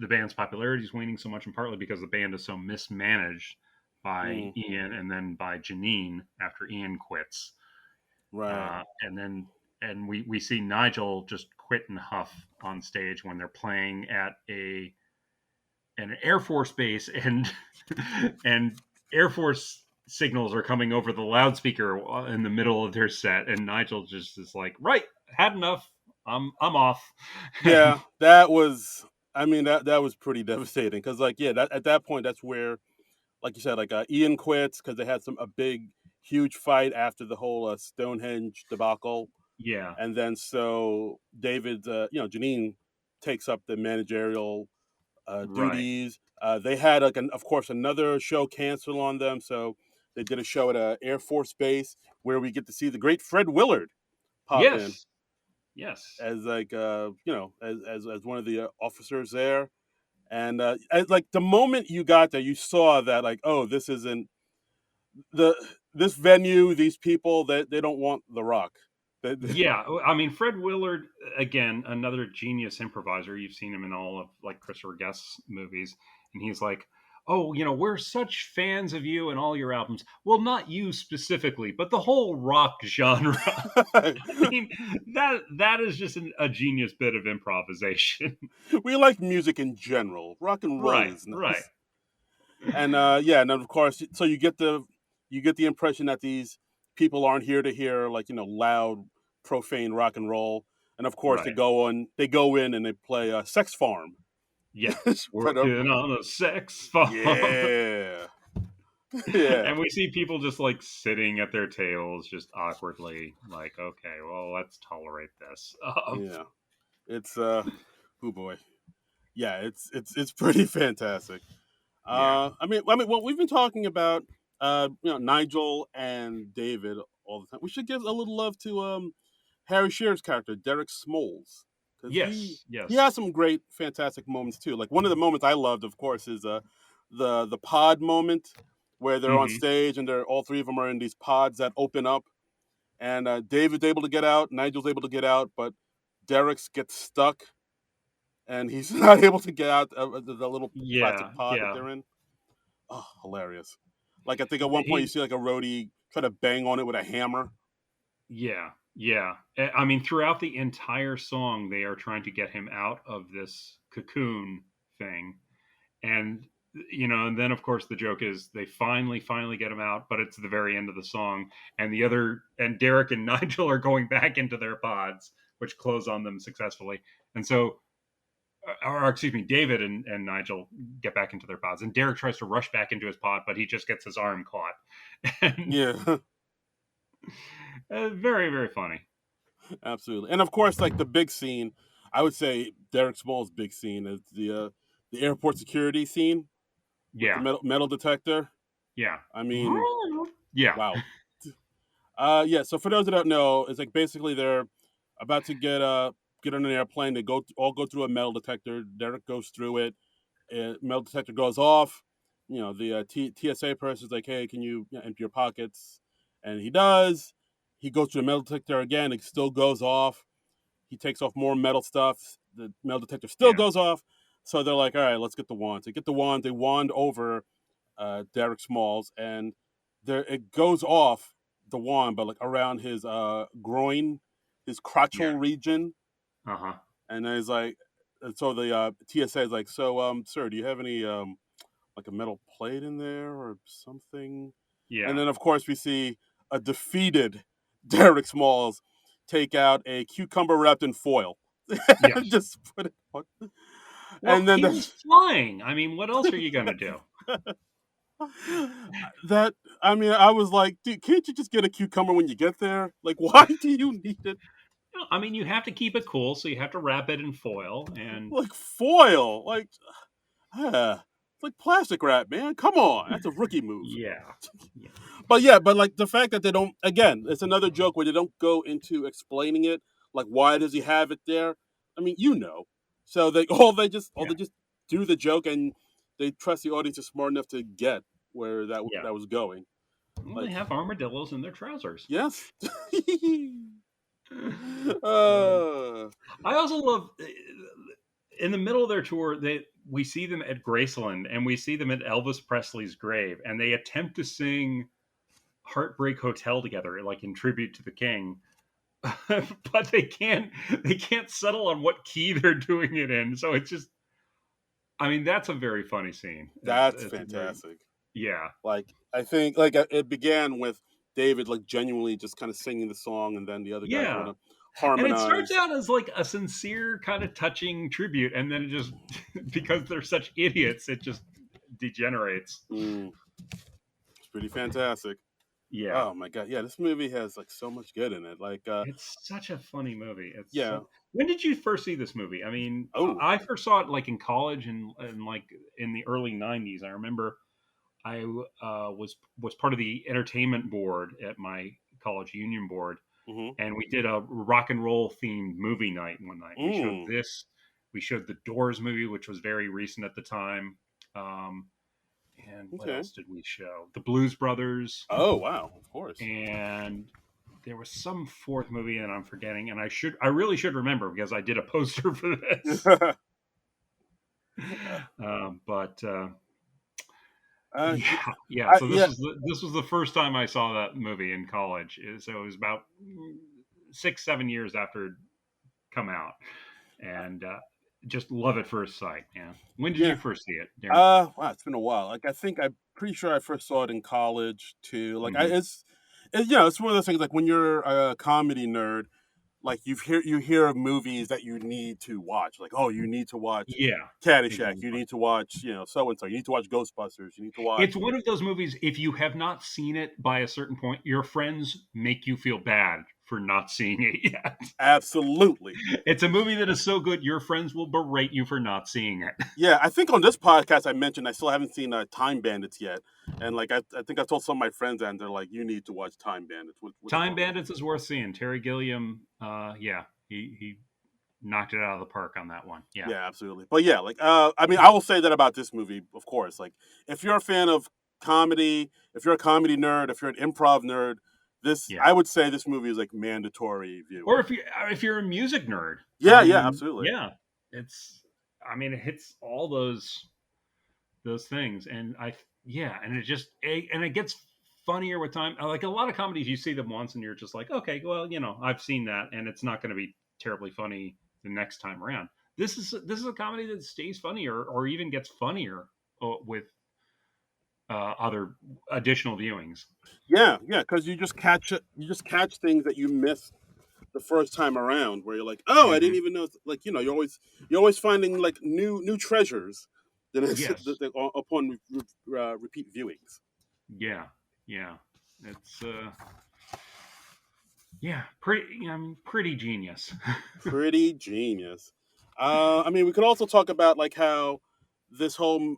the band's popularity is waning so much, and partly because the band is so mismanaged by Mm, Ian and then by Janine after Ian quits. right. And we see Nigel just quit and huff on stage when they're playing at an Air Force base, and and Air Force signals are coming over the loudspeaker in the middle of their set, and Nigel just is like, right, had enough. I'm off. And Yeah, that was. I mean, that was pretty devastating because, like, yeah, that at that point, that's where, like you said, like Ian quits because they had a big, huge fight after the whole Stonehenge debacle, yeah, and then so David, Janine takes up the managerial right. duties. They had, like, of course, another show canceled on them, so they did a show at a Air Force base where we get to see the great Fred Willard pop in Yes, yes. as like as one of the officers there. And like the moment you got there, you saw that like, oh, this isn't the this venue, these people that they don't want The Rock. Yeah, I mean Fred Willard again, another genius improviser. You've seen him in all of like Christopher Guest's movies, and he's like, "Oh, we're such fans of you and all your albums. Well, not you specifically, but the whole rock genre." I mean, that is just a genius bit of improvisation. We like music in general. Rock and roll Right, is right. nice. And yeah, and then of course, so you get the impression that these people aren't here to hear like loud, profane rock and roll. And of course, Right. they go in and they play Sex Farm. Yeah. But Working on a sex farm. yeah, yeah, And we see people just like sitting at their tails, just awkwardly, like, okay, well, let's tolerate this. yeah. It's oh boy, yeah. It's pretty fantastic. Yeah. I mean, well, we've been talking about Nigel and David all the time. We should give a little love to Harry Shearer's character, Derek Smoles, because Yes. he Yes. has some great, fantastic moments too. Like one of the moments I loved, of course, is the pod moment where they're on Hmm. stage and they're all three of them are in these pods that open up, and David's able to get out, Nigel's able to get out, but Derek's gets stuck and he's not able to get out of the little plastic Yeah. pod that Yeah. they're in. Oh, hilarious! Like I think at one point you He. see like a roadie try to bang on it with a hammer. Yeah. Yeah. I mean, throughout the entire song, they are trying to get him out of this cocoon thing, and and then of course the joke is they finally get him out, but it's the very end of the song, and Derek and Nigel are going back into their pods, which close on them successfully, and so or excuse me, David and Nigel get back into their pods, and Derek tries to rush back into his pod, but he just gets his arm caught. And Yeah, very, very funny. absolutely. And of course, like the big scene, I would say Derek Small's big scene is the airport security scene with the Yeah. metal detector. Yeah. I mean, Yeah. wow. Yeah. So for those that don't know, it's like basically they're about to get on an airplane. They all go through a metal detector. Derek goes through it. Metal detector goes off. The TSA person's like, "Hey, can you empty your pockets?" And he does. He goes through the metal detector again. It still goes off. He takes off more metal stuff. The metal detector still Yeah. goes off. So they're like, "All right, let's get the wand." They get the wand. They wand over Derek Smalls, and there it goes off the wand, but like around his groin, his Yeah. crotchal region, Uh-huh. and then he's like, so the TSA is like, so sir, do you have any like a metal plate in there or something? And Yeah. then of course we see a defeated Derek Smalls take out a cucumber wrapped in foil and Yes. just put it on. Well, And then he was flying. I mean, what else are you gonna do? that I mean, I was like, dude, can't you just get a cucumber when you get there? Like, why do you need it? I mean, you have to keep it cool, so you have to wrap it in foil, and Like foil, like, it's like plastic wrap, man. Come on, that's a rookie move. yeah. Yeah. But yeah, but like the fact that they don't, again, it's another joke where they don't go into explaining it. Like, why does he have it there? I mean, So they Yeah. they just do the joke and they trust the audience is smart enough to get where Yeah. that was going. Well, they Like, have armadillos in their trousers. yes. Um, uh, I also love in the middle of their tour, we see them at Graceland and we see them at Elvis Presley's grave, and they attempt to sing Heartbreak Hotel together, like in tribute to the king. But they can't settle on what key they're doing it in. So it's just, I mean, that's a very funny scene. that's It's a very, fantastic. yeah. Like, I think like it began with David like genuinely just kind of singing the song, and then the other guys want Yeah. to And it starts harmonize. out as like a sincere kind of touching tribute, and then it just because they're such idiots, it just degenerates. Mm, it's pretty fantastic. Yeah. Oh my god, yeah, this movie has like so much good in it. Like, It's such a funny movie. It's yeah. so. When did you first see this movie? I mean, Oh. I first saw it like in college and like in the early '90s. I remember I was part of the entertainment board at my college union board, Mm-hmm. and we did a rock and roll themed movie night one night. We showed Mm. this. We showed the Doors movie, which was very recent at the time. Um, and what Okay. else did we show? The Blues Brothers, Oh wow, of course. and there was some fourth movie that I'm forgetting, and I really should remember because I did a poster for this. But Yeah, yeah, yeah. So yeah, this was the first time I saw that movie in college. So it was about 6, 7 years after it come out, and just love at first sight. Yeah. When did you yeah. first see it, Darren? Wow, it's been a while. Like, I think I'm pretty sure I first saw it in college too. Like, Hmm. it's one of those things like when you're a comedy nerd, like you hear of movies that you need to watch. Like, oh, you need to watch Yeah, Caddyshack. You exactly. need to watch, so and so. You need to watch Ghostbusters. You need to watch. It's one of those movies, if you have not seen it by a certain point, your friends make you feel bad for not seeing it yet. Absolutely. It's a movie that is so good, your friends will berate you for not seeing it. Yeah, I think on this podcast I mentioned I still haven't seen Time Bandits yet, and like I think I told some of my friends that, and they're like, "You need to watch Time Bandits." What's Time wrong? Bandits is worth seeing. Terry Gilliam, yeah, he knocked it out of the park on that one. Yeah, Yeah, absolutely. But yeah, like I mean, I will say that about this movie, of course. Like, if you're a fan of comedy, if you're a comedy nerd, if you're an improv nerd, this yeah. I would say this movie is like mandatory Or viewing. if you're a music nerd, Yeah, yeah, absolutely. yeah, it's. I mean, it hits all those things, and and it gets funnier with time. Like a lot of comedies, you see them once, and you're just like, okay, well, I've seen that, and it's not going to be terribly funny the next time around. This is a comedy that stays funnier, or even gets funnier with other additional viewings. Yeah, yeah, because you just catch things that you missed the first time around, where you're like, oh, I didn't Hmm. even know. Like, you're always finding like new treasures. Then Yes, upon repeat viewings. yeah, yeah. It's yeah, pretty. I mean, pretty genius. Pretty genius. I mean, we could also talk about like how this whole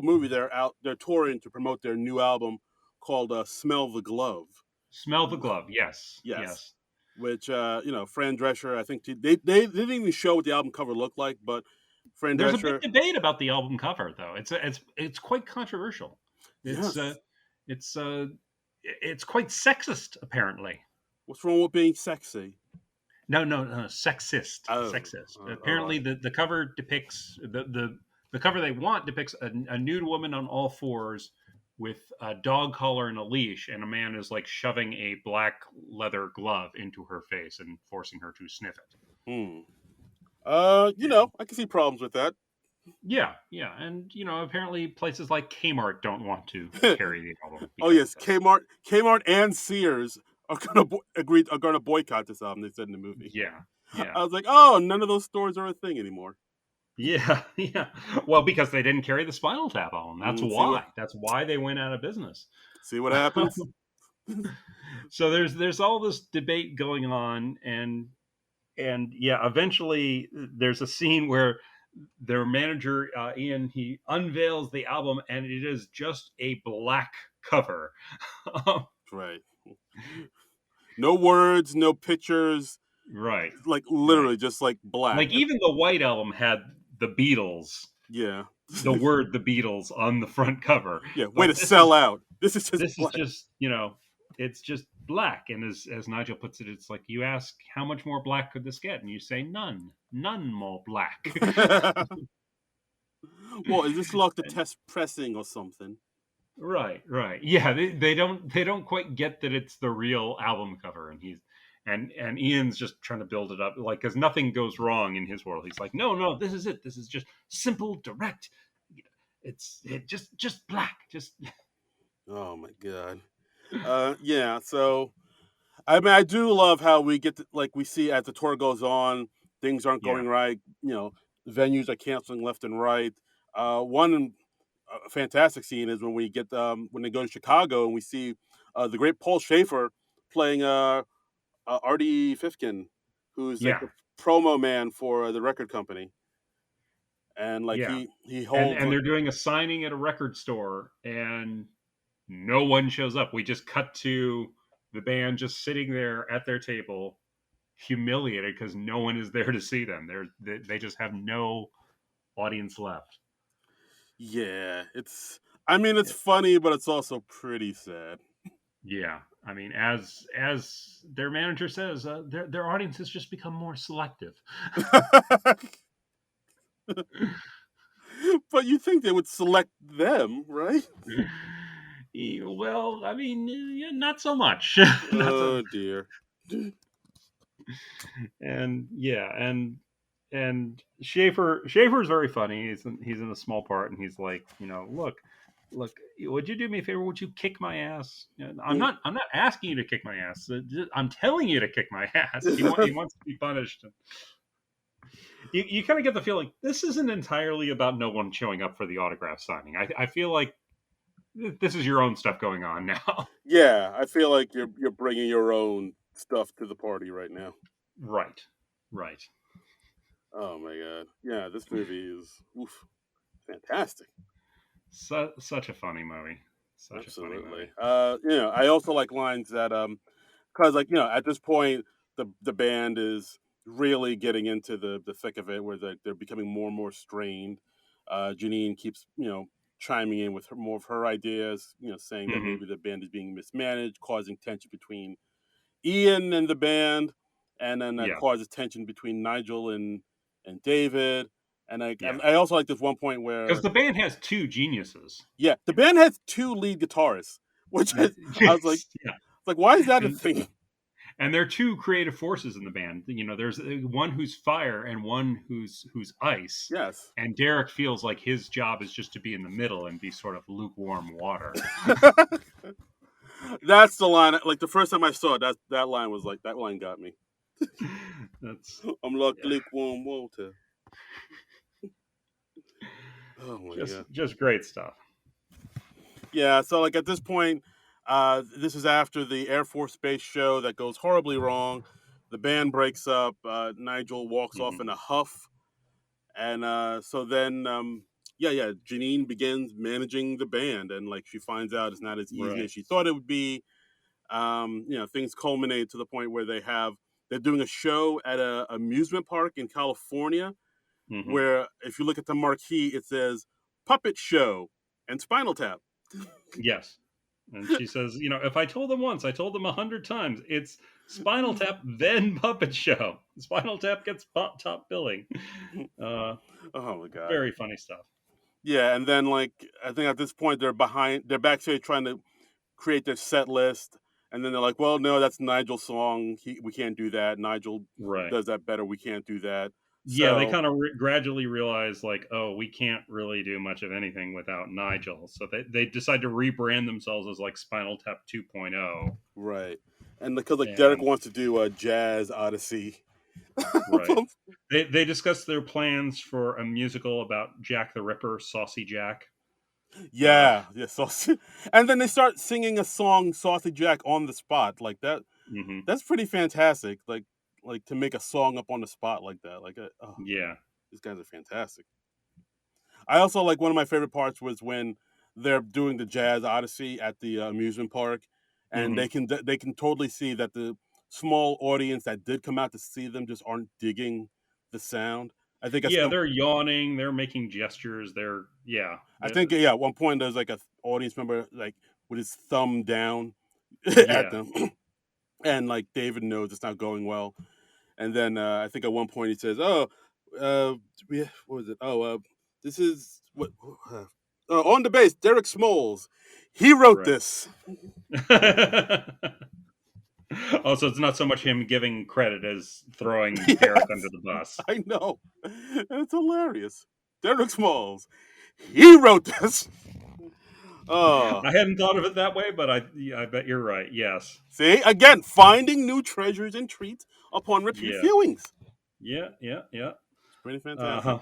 movie they're touring to promote their new album called "Smell the Glove." Smell the glove. Yes, Yes, yes. which Fran Drescher. I think they didn't even show what the album cover looked like, but Fran There's a big Drescher. debate about the album cover, though. It's quite controversial. It's Yes. it's it's quite sexist, apparently. What's wrong with being sexy? No, sexist, Oh, sexist. all Apparently, right. the cover depicts the cover they want depicts a nude woman on all fours with a dog collar and a leash, and a man is like shoving a black leather glove into her face and forcing her to sniff it. Hmm. I can see problems with that. Yeah, yeah, and apparently places like Kmart don't want to carry the album Oh because of yes, this. Kmart and Sears are gonna boycott this album. They said in the movie. Yeah, yeah, I was like, oh, none of those stores are a thing anymore. yeah, yeah. Well, because they didn't carry the Spinal Tap album. That's Mm, why. That's why they went out of business. see what happens. So there's all this debate going on, and yeah, eventually there's a scene where their manager Ian, he unveils the album, and it is just a black cover. Right. No words, no pictures. Right, Like right. literally just like black. Like even the White Album had the Beatles, Yeah. the word "the Beatles" on the front cover, Yeah. Way but to sell out. This is just this is black. just it's just black. And as Nigel puts it, it's like you ask how much more black could this get, and you say none more black. Well, is this like the test pressing or something? Right, right. Yeah, they don't quite get that it's the real album cover, and and Ian's just trying to build it up, like, because nothing goes wrong in his world. He's like, no, this is it. This is just simple, direct. Just black. Just Oh my god. Yeah. So I mean, I do love how we get to, like we see as the tour goes on, things aren't yeah, going right. Venues are canceling left and right. One fantastic scene is when we get when they go to Chicago and we see the great Paul Schaefer playing Artie Fifkin, who's like yeah, the promo man for the record company, and like yeah. he And holds and they're doing a signing at a record store, and no one shows up. We just cut to the band just sitting there at their table, humiliated because no one is there to see them. They just have no audience left. yeah, it's I mean it's funny, but it's also pretty sad. Yeah, I mean, as their manager says, their audience has just become more selective. But you think they would select them, right? Well, I mean, yeah, not so much. Not so. Oh dear. And yeah, and Schaefer's very funny. He's in a small part, and he's like, look. look, would you do me a favor? Would you kick my ass? I'm Mm. not. I'm not asking you to kick my ass. I'm telling you to kick my ass. He wants to be punished. You kind of get the feeling this isn't entirely about no one showing up for the autograph signing. I feel like this is your own stuff going on now. Yeah, I feel like you're bringing your own stuff to the party right now. Right. Right. Oh my god. Yeah, this movie is oof, fantastic. Such a funny movie. Such a funny Absolutely. movie. I also like lines that because like at this point the band is really getting into the thick of it, where they're becoming more and more strained. Janine keeps chiming in with more of her ideas, saying that Hmm. maybe the band is being mismanaged, causing tension between Ian and the band, and then that Yeah. causes tension between Nigel and David. And Yeah. I also like this one point Because where the band has two geniuses. yeah, the band has two lead guitarists, which is I was Yes. Yeah. like, why is that a And thing? and there are two creative forces in the band. There's one who's fire and one who's ice. Yes. And Derek feels like his job is just to be in the middle and be sort of lukewarm water. That's the line. Like the first time I saw it, that line was like that line got me. That's I'm like yeah, lukewarm water. Oh my god. just great stuff. Yeah. So like at this point, this is after the Air Force Base show that goes horribly wrong. The band breaks up. Nigel walks off Hmm. in a huff, and so then yeah, Janine begins managing the band, and like she finds out it's not as easy Right. as she thought it would be. Things culminate to the point where they're doing a show at a amusement park in California, Hmm. where if you look at the marquee, it says "Puppet Show" and Spinal Tap. Yes. And she says, if I told them once, I told them 100 times. It's Spinal Tap, then Puppet Show. Spinal Tap gets top billing. Uh, Oh my god. very funny stuff. Yeah, and then like I think at this point they're backstage trying to create their set list, and then they're like, "Well, no, that's Nigel's song. We can't do that. Nigel Right. does that better. We can't do that." Yeah, they So kind of gradually realize, like, oh, we can't really do much of anything without Nigel. So they decide to rebrand themselves as like Spinal Tap 2.0. right, and because like Derek And wants to do a jazz odyssey. right. They discuss their plans for a musical about Jack the Ripper, Saucy Jack. Uh, Yeah, yeah. So, and then they start singing a song, "Saucy Jack," on the spot. Like that. hmm. That's pretty fantastic. Like to make a song up on the spot like that. Like, oh, Yeah. these guys are fantastic. I also like one of my favorite parts was when they're doing the Jazz Odyssey at the amusement park, and Hmm. they can totally see that the small audience that did come out to see them just aren't digging the sound. I think Yeah, they're yawning. They're making gestures. yeah, at one point there's like a audience member like with his thumb down at Yeah. them, and like David knows it's not going well. And then I think at one point he says, "Oh, what was it? Oh, this is what on the bass, Derek Smalls. He wrote Right. this." Also, it's not so much him giving credit as throwing Derek under Yes, the bus. I know. It's hilarious. Derek Smalls. He wrote this. Oh, I hadn't thought of it that way, but I bet you're right. Yes. see again, finding new treasures and treats upon repeat Yeah. viewings. Yeah. Yeah. Yeah. It's pretty Uh fantastic.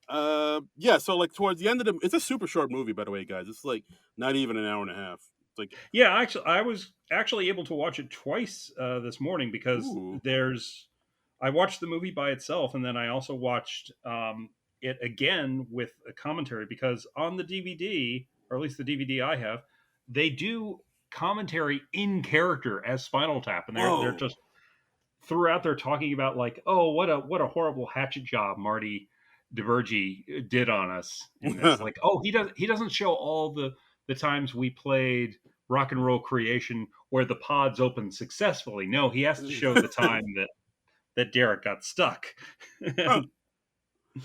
huh. Yeah. So like towards the end of it's a super short movie, by the way, guys. It's like not even an hour and a half. It's like, Yeah. Actually, I was actually able to watch it twice this morning because ooh, I watched the movie by itself, and then I also watched it again with a commentary because on the DVD, or at least the DVD I have, they do commentary in character as Spinal Tap, and they're whoa. just throughout they're talking about like, oh, what a horrible hatchet job Marty DeBurgi did on us in this. Like, oh, he doesn't show all the times we played Rock and Roll Creation where the pods opened successfully. No, he has to show the time that Derek got stuck. and,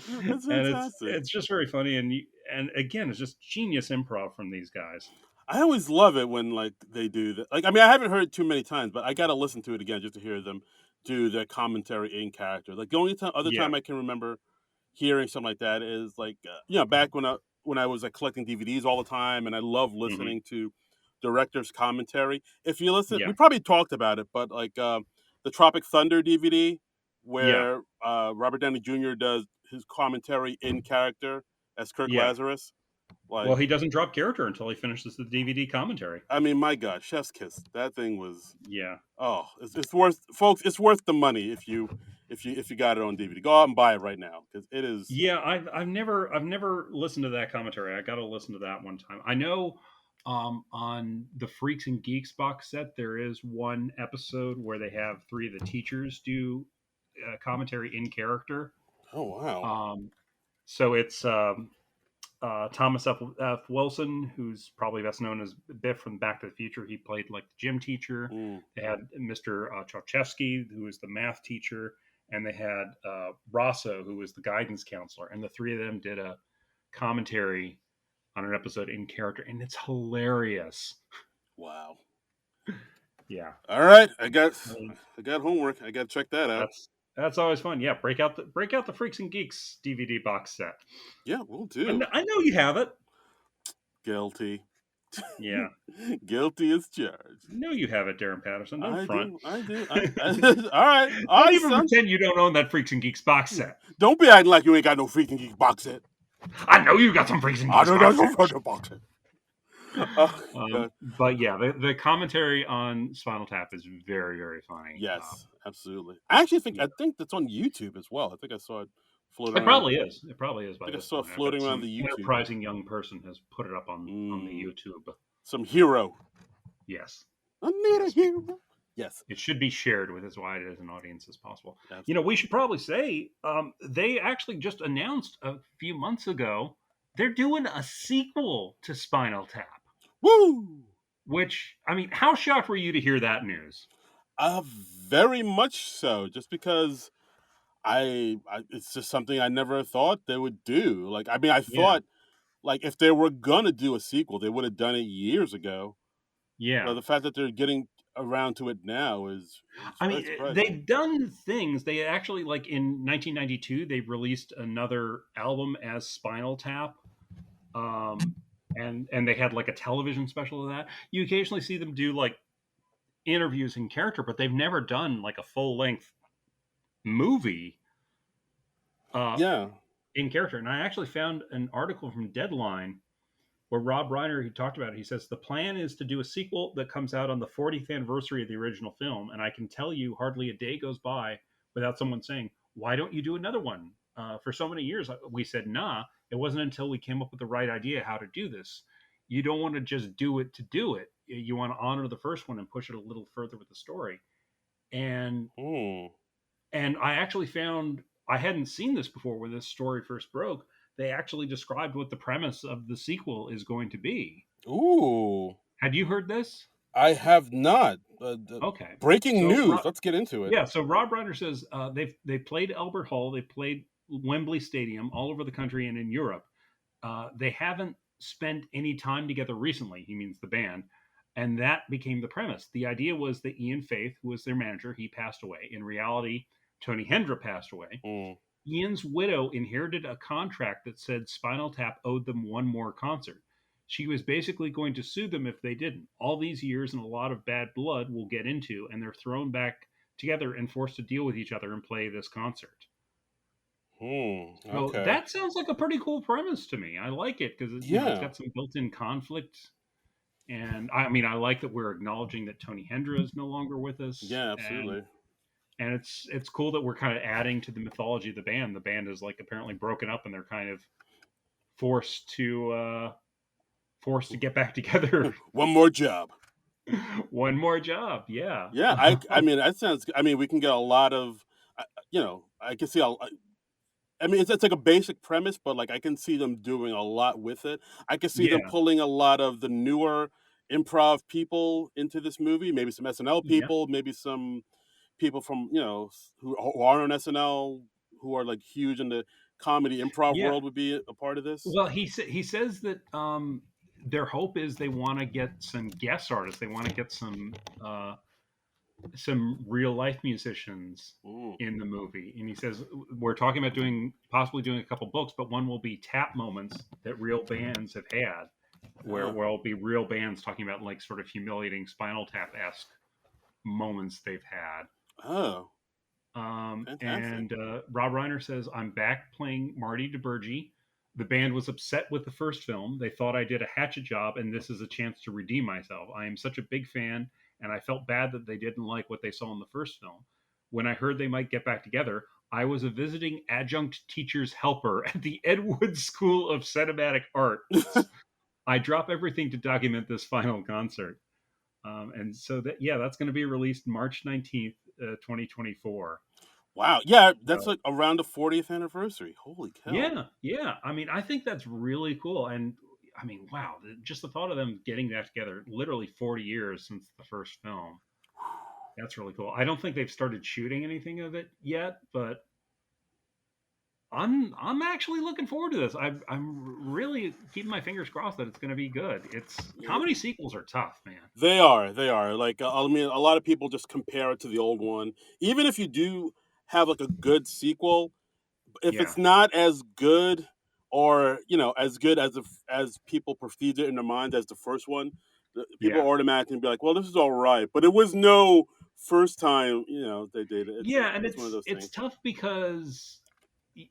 That's and fantastic. it's just very funny and again it's just genius improv from these guys. I always love it when like they do that. Like, I mean, I haven't heard it too many times, but I got to listen to it again just to hear them do their commentary in character. Like the only other Yeah. time I can remember hearing something like that is like back when I was like collecting DVDs all the time, and I love listening to director's commentary. If you listen, Yeah. we probably talked about it, but like the Tropic Thunder DVD, Yeah. where Robert Downey Jr. does his commentary in character as Kirk Yeah. Lazarus. Well, Like, he doesn't drop character until he finishes the DVD commentary. I mean, my God, Chef's Kiss. That thing was, Yeah. oh, it's worth, folks. It's worth the money if you got it on DVD. Go out and buy it right now because it is. Yeah, I've never listened to that commentary. I got to listen to that one time. I know on the Freaks and Geeks box set there is one episode where they have three of the teachers do commentary in character. Oh wow. So it's Thomas F. Wilson, who's probably best known as Biff from Back to the Future. He played like the gym teacher. Mm. They had Mr. Chalchevsky, who was the math teacher, and they had Rosso, who was the guidance counselor. And the three of them did a commentary on an episode in character, and it's hilarious. Wow. Yeah. All right, I got homework. I got to check that out. That's always fun. Yeah, break out the Freaks and Geeks DVD box set. Yeah, we'll do. I know you have it. Guilty. Yeah. Guilty as charged. No, you have it, Darren Patterson. Don't front. I do. All right. Don't even pretend you don't own that Freaks and Geeks box set. Don't be acting like you ain't got no Freaks and Geeks box set. I know you got some Freaks and Geeks box set. I don't got no fucking box set. But yeah, the commentary on Spinal Tap is very, very funny. Yes, absolutely. I think that's on YouTube as well. I think I saw it floating around. It probably is. I saw it floating around the YouTube. Enterprising young person has put it up on the YouTube. Some hero. Yes. I need a hero. Yes. It should be shared with as wide as an audience as possible. Absolutely. We should probably say they actually just announced a few months ago they're doing a sequel to Spinal Tap. Woo! Which, I mean, how shocked were you to hear that news? Very much so. Just because it's just something I never thought they would do. Like, I mean, I thought, like, if they were gonna do a sequel, they would have done it years ago. Yeah. But the fact that they're getting around to it now is I mean, they've done things. They actually, like, in 1992, they released another album as Spinal Tap. And they had like a television special of that. You occasionally see them do like interviews in character, but they've never done like a full length movie. In character. And I actually found an article from Deadline where Rob Reiner, he talked about it. He says the plan is to do a sequel that comes out on the 40th anniversary of the original film, and I can tell you, hardly a day goes by without someone saying, "Why don't you do another one?" For so many years, we said, "Nah." It wasn't until we came up with the right idea how to do this. You don't want to just do it to do it. You want to honor the first one and push it a little further with the story. And I actually found, I hadn't seen this before when this story first broke. They actually described what the premise of the sequel is going to be. Ooh. Had you heard this? I have not. Okay. Breaking news. Let's get into it. Yeah. So Rob Reiner says they played Albert Hall. They played Wembley Stadium all over the country and in Europe. They haven't spent any time together recently. He means the band. And that became the premise. The idea was that Ian Faith, who was their manager, he passed away. In reality, Tony Hendra passed away. Ian's widow inherited a contract that said Spinal Tap owed them one more concert. She was basically going to sue them if they didn't. All these years and a lot of bad blood we'll get into, and they're thrown back together and forced to deal with each other and play this concert. Okay. So that sounds like a pretty cool premise to me. I like it because it's got some built-in conflict. And I mean, I like that we're acknowledging that Tony Hendra is no longer with us. Yeah, absolutely. And it's cool that we're kind of adding to the mythology of the band. The band is like apparently broken up and they're kind of forced to get back together. One more job. One more job. Yeah. Yeah. I mean, that sounds, I mean, we can get a lot of, I can see I mean, it's like a basic premise, but like I can see them doing a lot with it. I can see them pulling a lot of the newer improv people into this movie. Maybe some SNL people, maybe some people from who are on SNL who are like huge in the comedy improv world would be a part of this. Well, he says that their hope is they want to get some guest artists. They want to get some some real life musicians Mm. in the movie, and he says we're talking about doing possibly doing a couple books, but one will be tap moments that real bands have had, Oh. where it'll be real bands talking about like sort of humiliating Spinal Tap esque moments they've had. Oh. Fantastic. And Rob Reiner says, I'm back playing Marty DeBurgi. The band was upset with the first film. They thought I did a hatchet job, and this is a chance to redeem myself. I am such a big fan, and I felt bad that they didn't like what they saw in the first film. When I heard they might get back together, I was a visiting adjunct teacher's helper at the Ed Wood School of Cinematic Arts. I drop everything to document this final concert. And so that, yeah, that's going to be released March 19th, 2024. Wow. Yeah, that's So like around the 40th anniversary. Holy cow. yeah, yeah. I mean, I think that's really cool. And I mean, wow, just the thought of them getting that together, literally 40 years since the first film. That's really cool. I don't think they've started shooting anything of it yet, but I'm actually looking forward to this. I'm really keeping my fingers crossed that it's going to be good. It's Yeah, comedy sequels are tough, man. they are. They are. Like, I mean, a lot of people just compare it to the old one. Even if you do have like a good sequel, if Yeah, it's not as good or as good as people perceived it in their minds as the first one, people yeah. automatically be like, well, this is all right, but it was no first time they did it. Yeah, and It's one of those it's things. tough because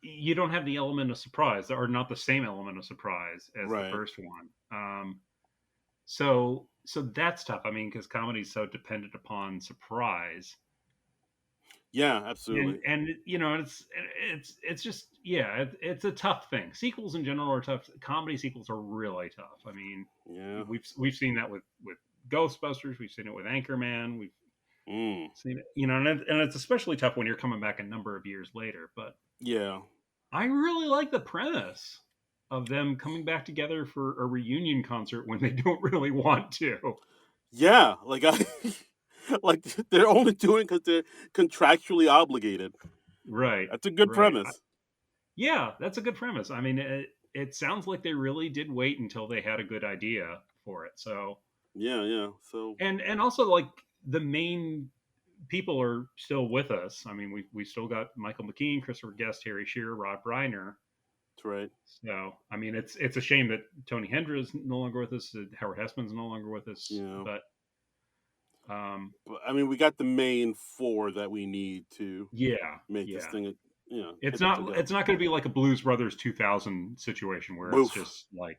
you don't have the element of surprise, or not the same element of surprise as the Right. first one. So that's tough. I mean, because comedy is so dependent upon surprise, Yeah, absolutely. and it's just yeah, it's a tough thing. Sequels in general are tough. Comedy sequels are really tough. I mean, Yeah. we've seen that with Ghostbusters. We've seen it with Anchorman. We've Mm. seen it, and it's especially tough when you're coming back a number of years later. But Yeah. I really like the premise of them coming back together for a reunion concert when they don't really want to. Yeah, like I like they're only doing because they're contractually obligated. Right, That's a good right. premise. Yeah, that's a good premise. I mean, it sounds like they really did wait until they had a good idea for it. So, Yeah, yeah. So and also like the main people are still with us. I mean, we still got Michael McKean, Christopher Guest, Harry Shearer, Rob Reiner. that's right. So, I mean, it's a shame that Tony Hendra is no longer with us, that Howard Hessman's no longer with us, Yeah. but um, But I mean, we got the main four that we need to yeah, make this yeah. thing, It's hit it not together. it's not going to be like a Blues Brothers 2000 situation where it's Boof. just like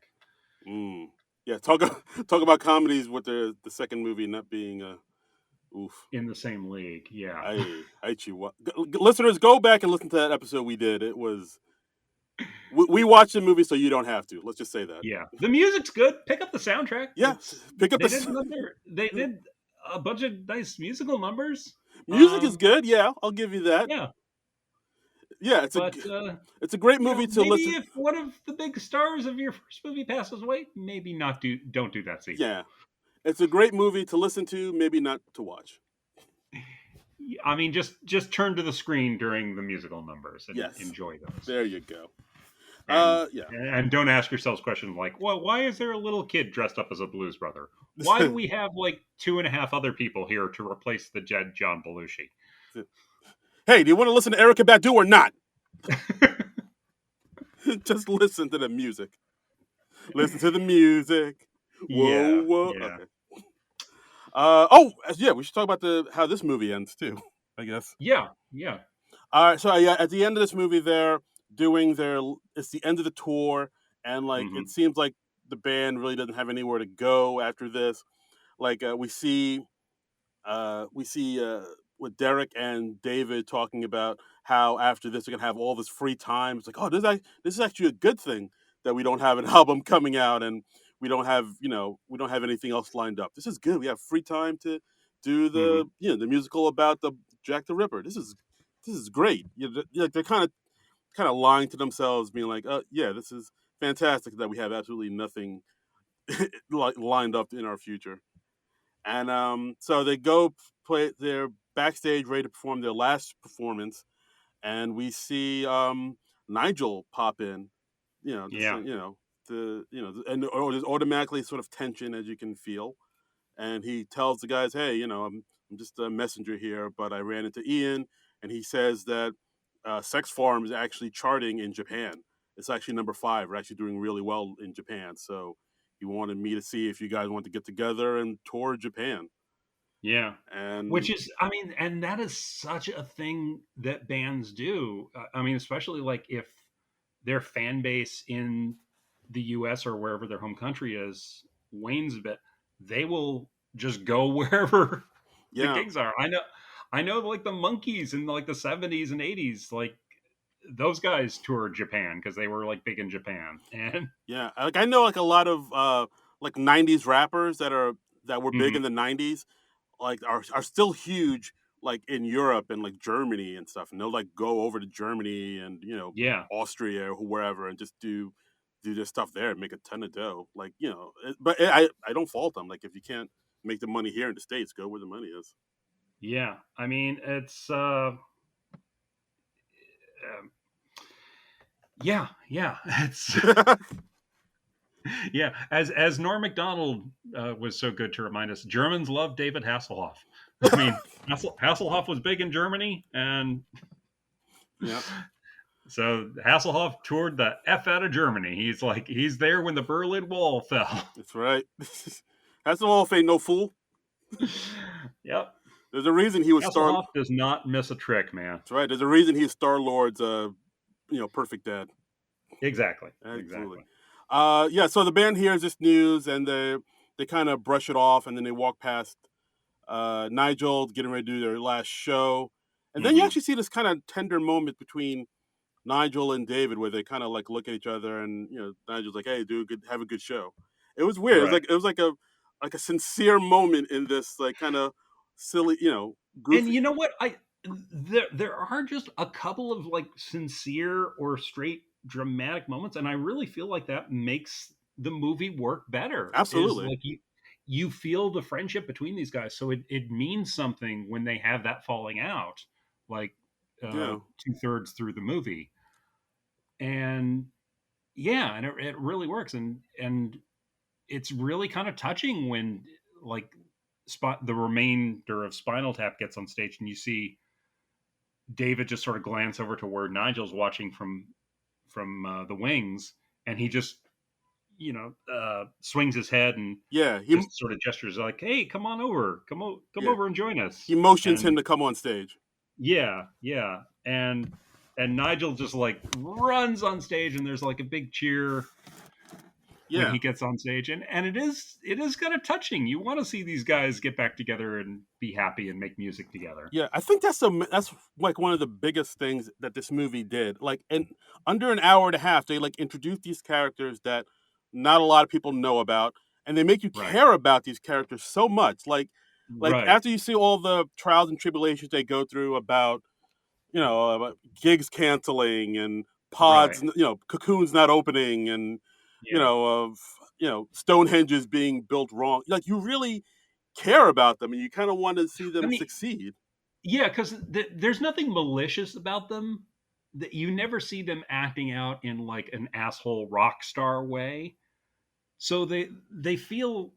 Mm. Yeah. Talk talk about comedies with the second movie not being oof. in the same league. Yeah, I chew. Listeners, go back and listen to that episode we did. It was we watched the movie so you don't have to. Let's just say that. yeah. The music's good. Pick up the soundtrack. Yeah, It's pick up they did the another. They did a bunch of nice musical numbers. music is good. Yeah, I'll give you that. Yeah, Yeah, but it's a great movie to maybe listen. if one of the big stars of your first movie passes away, maybe not don't do that sequel. Yeah, it's a great movie to listen to, maybe not to watch. I mean, just turn to the screen during the musical numbers and Yes, enjoy those. there you go. and Yeah. and don't ask yourselves questions like, well, why is there a little kid dressed up as a blues brother? Why do we have like two and a half other people here to replace the dead John Belushi? Hey, do you want to listen to Erica Badu or not? Just listen to the music. Listen to the music. Whoa, Yeah, whoa. yeah, Okay. Oh, yeah. We should talk about the how this movie ends too. I guess. yeah, yeah. All right. So yeah, at the end of this movie, they're doing their. It's the end of the tour, and like it Hmm. seems like the band really doesn't have anywhere to go after this. Like we see with Derek and David talking about how after this they're gonna have all this free time. It's like, oh, this is actually a good thing that we don't have an album coming out and we don't have anything else lined up. This is good. We have free time to do Hmm. the musical about the Jack the Ripper. This is great. They're kind of lying to themselves, being like, yeah, this is fantastic that we have absolutely nothing like lined up in our future. And so they go play. They're backstage, ready to perform their last performance, and we see Nigel pop in. Just Yeah, and or there's automatically sort of tension as you can feel, and he tells the guys, "Hey, I'm just a messenger here, but I ran into Ian, and he says that Sex Farm is actually charting in Japan. It's actually number 5. We're actually doing really well in Japan. So he wanted me to see if you guys want to get together and tour Japan. Yeah. Which And is, I mean, and that is such a thing that bands do. I mean, especially like if their fan base in the US or wherever their home country is wanes a bit, they will just go wherever the yeah, gigs are. I know like the Monkees in like the 70s and 80s, like those guys toured Japan because they were like big in Japan. And yeah, like I know like a lot of like '90s rappers that were big Mhm. in the '90s, like are still huge like in Europe and like Germany and stuff, and they'll like go over to Germany and Yeah. Austria or wherever and just do their stuff there and make a ton of dough. Like but I don't fault them. Like if you can't make the money here in the States, go where the money is. Yeah. I mean, it's yeah, yeah. It's yeah. As Norm Macdonald was so good to remind us, Germans love David Hasselhoff. I mean, Hasselhoff was big in Germany, and Yeah, so Hasselhoff toured the f out of Germany. He's there when the Berlin Wall fell. that's right. That's the Hall of Fame, no fool. Yep, There's a reason he was Star. Hasselhoff does not miss a trick, man. That's right. There's a reason he's Star Lord's perfect dad. Exactly, Absolutely. exactly. Yeah. So the band hears this news and they kind of brush it off, and then they walk past Nigel getting ready to do their last show, and then you Hmm. actually see this kind of tender moment between Nigel and David where they kind of like look at each other, and Nigel's like, "Hey, dude, have a good show." It was weird. Right. It was like a sincere moment in this like kind of silly, And goofy. you know what? There are just a couple of like sincere or straight dramatic moments, and I really feel like that makes the movie work better. Is Absolutely. like you feel the friendship between these guys, so it means something when they have that falling out, like Yeah. 2/3 through the movie, and yeah, and it really works, and it's really kind of touching when like the remainder of Spinal Tap gets on stage, and you see David just sort of glance over to where Nigel's watching from the wings, and he just swings his head and Yeah. just sort of gestures like, "Hey, come on over, come Yeah. over and join us." He motions him And to come on stage. yeah, yeah, and Nigel just like runs on stage, and there's like a big cheer when Yeah. he gets on stage, and it is kind of touching. You want to see these guys get back together and be happy and make music together. Yeah, I think that's like one of the biggest things that this movie did. Like in under an hour and a half, they like introduced these characters that not a lot of people know about, and they make you Right, care about these characters so much. Like right, after you see all the trials and tribulations they go through about gigs canceling and right. pods, cocoons not opening, and Yeah. of Stonehenges being built wrong. Like you really care about them, and you kind of want to see I them mean, succeed. yeah, because there's nothing malicious about them. That you never see them acting out in like an asshole rock star way. So they feel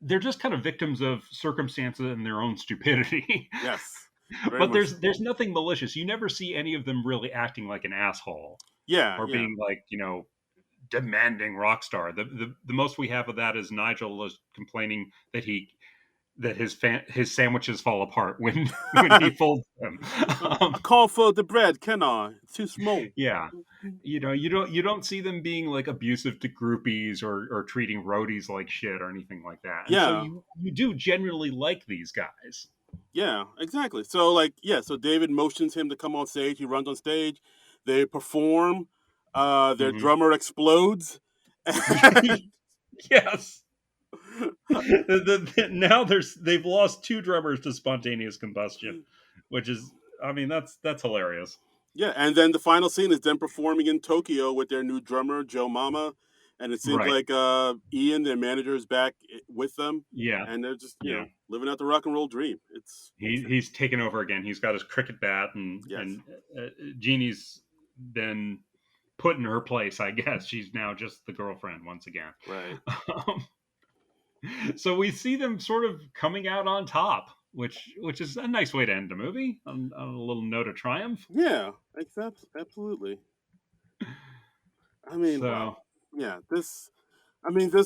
they're just kind of victims of circumstances and their own stupidity. Yes, very But much there's so. there's nothing malicious. You never see any of them really acting like an asshole Yeah, or yeah, being like demanding rock star. The most we have of that is Nigel is complaining that his sandwiches fall apart when when he folds them. I can't fold the bread, can I? It's too small. Yeah, you don't see them being like abusive to groupies or treating roadies like shit or anything like that. And so Yeah, you do generally like these guys. yeah, exactly. So so David motions him to come on stage. He runs on stage. They perform. Their Hmm. drummer explodes. Yes. Now they've lost two drummers to spontaneous combustion, which is, I mean, that's hilarious. Yeah, and then the final scene is them performing in Tokyo with their new drummer Joe Mama, and it seems Right. like Ian, their manager, is back with them, Yeah. and they're just Yeah. living out the rock and roll dream. It's He's taken over again. He's got his cricket bat, and yes, Jeannie's been put in her place. I guess she's now just the girlfriend once again. right. So we see them sort of coming out on top, which is a nice way to end the movie on a little note of triumph. Yeah, absolutely. I mean, wow. So Yeah, this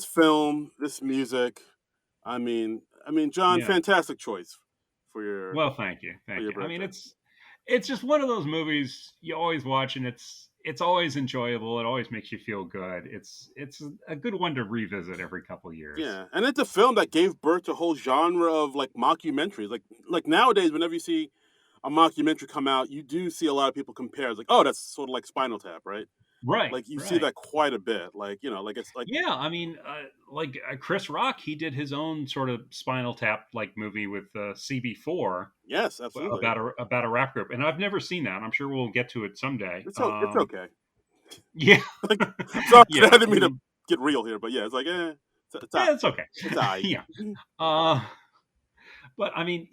film, this music. John, yeah. fantastic choice Well, thank for thank your you. I mean, birthday. it's just one of those movies you always watch, and it's always enjoyable. It always makes you feel good. It's a good one to revisit every couple years. Yeah, and it's a film that gave birth to a whole genre of like mockumentaries. Like nowadays, whenever you see a mockumentary come out, you do see a lot of people compare. It's like, oh, that's sort of like Spinal Tap, right? Right, Like you see right. that quite a bit. Like like it's like Yeah, I mean, Chris Rock, he did his own sort of Spinal Tap like movie with CB4 yes, absolutely. about a rap group, and I've never seen that. I'm sure we'll get to it someday. It's okay. Yeah, Like, sorry, I yeah. didn't I mean to mean, get real here, but yeah, it's like yeah, it's okay. it's alright. Yeah, uh, but I mean,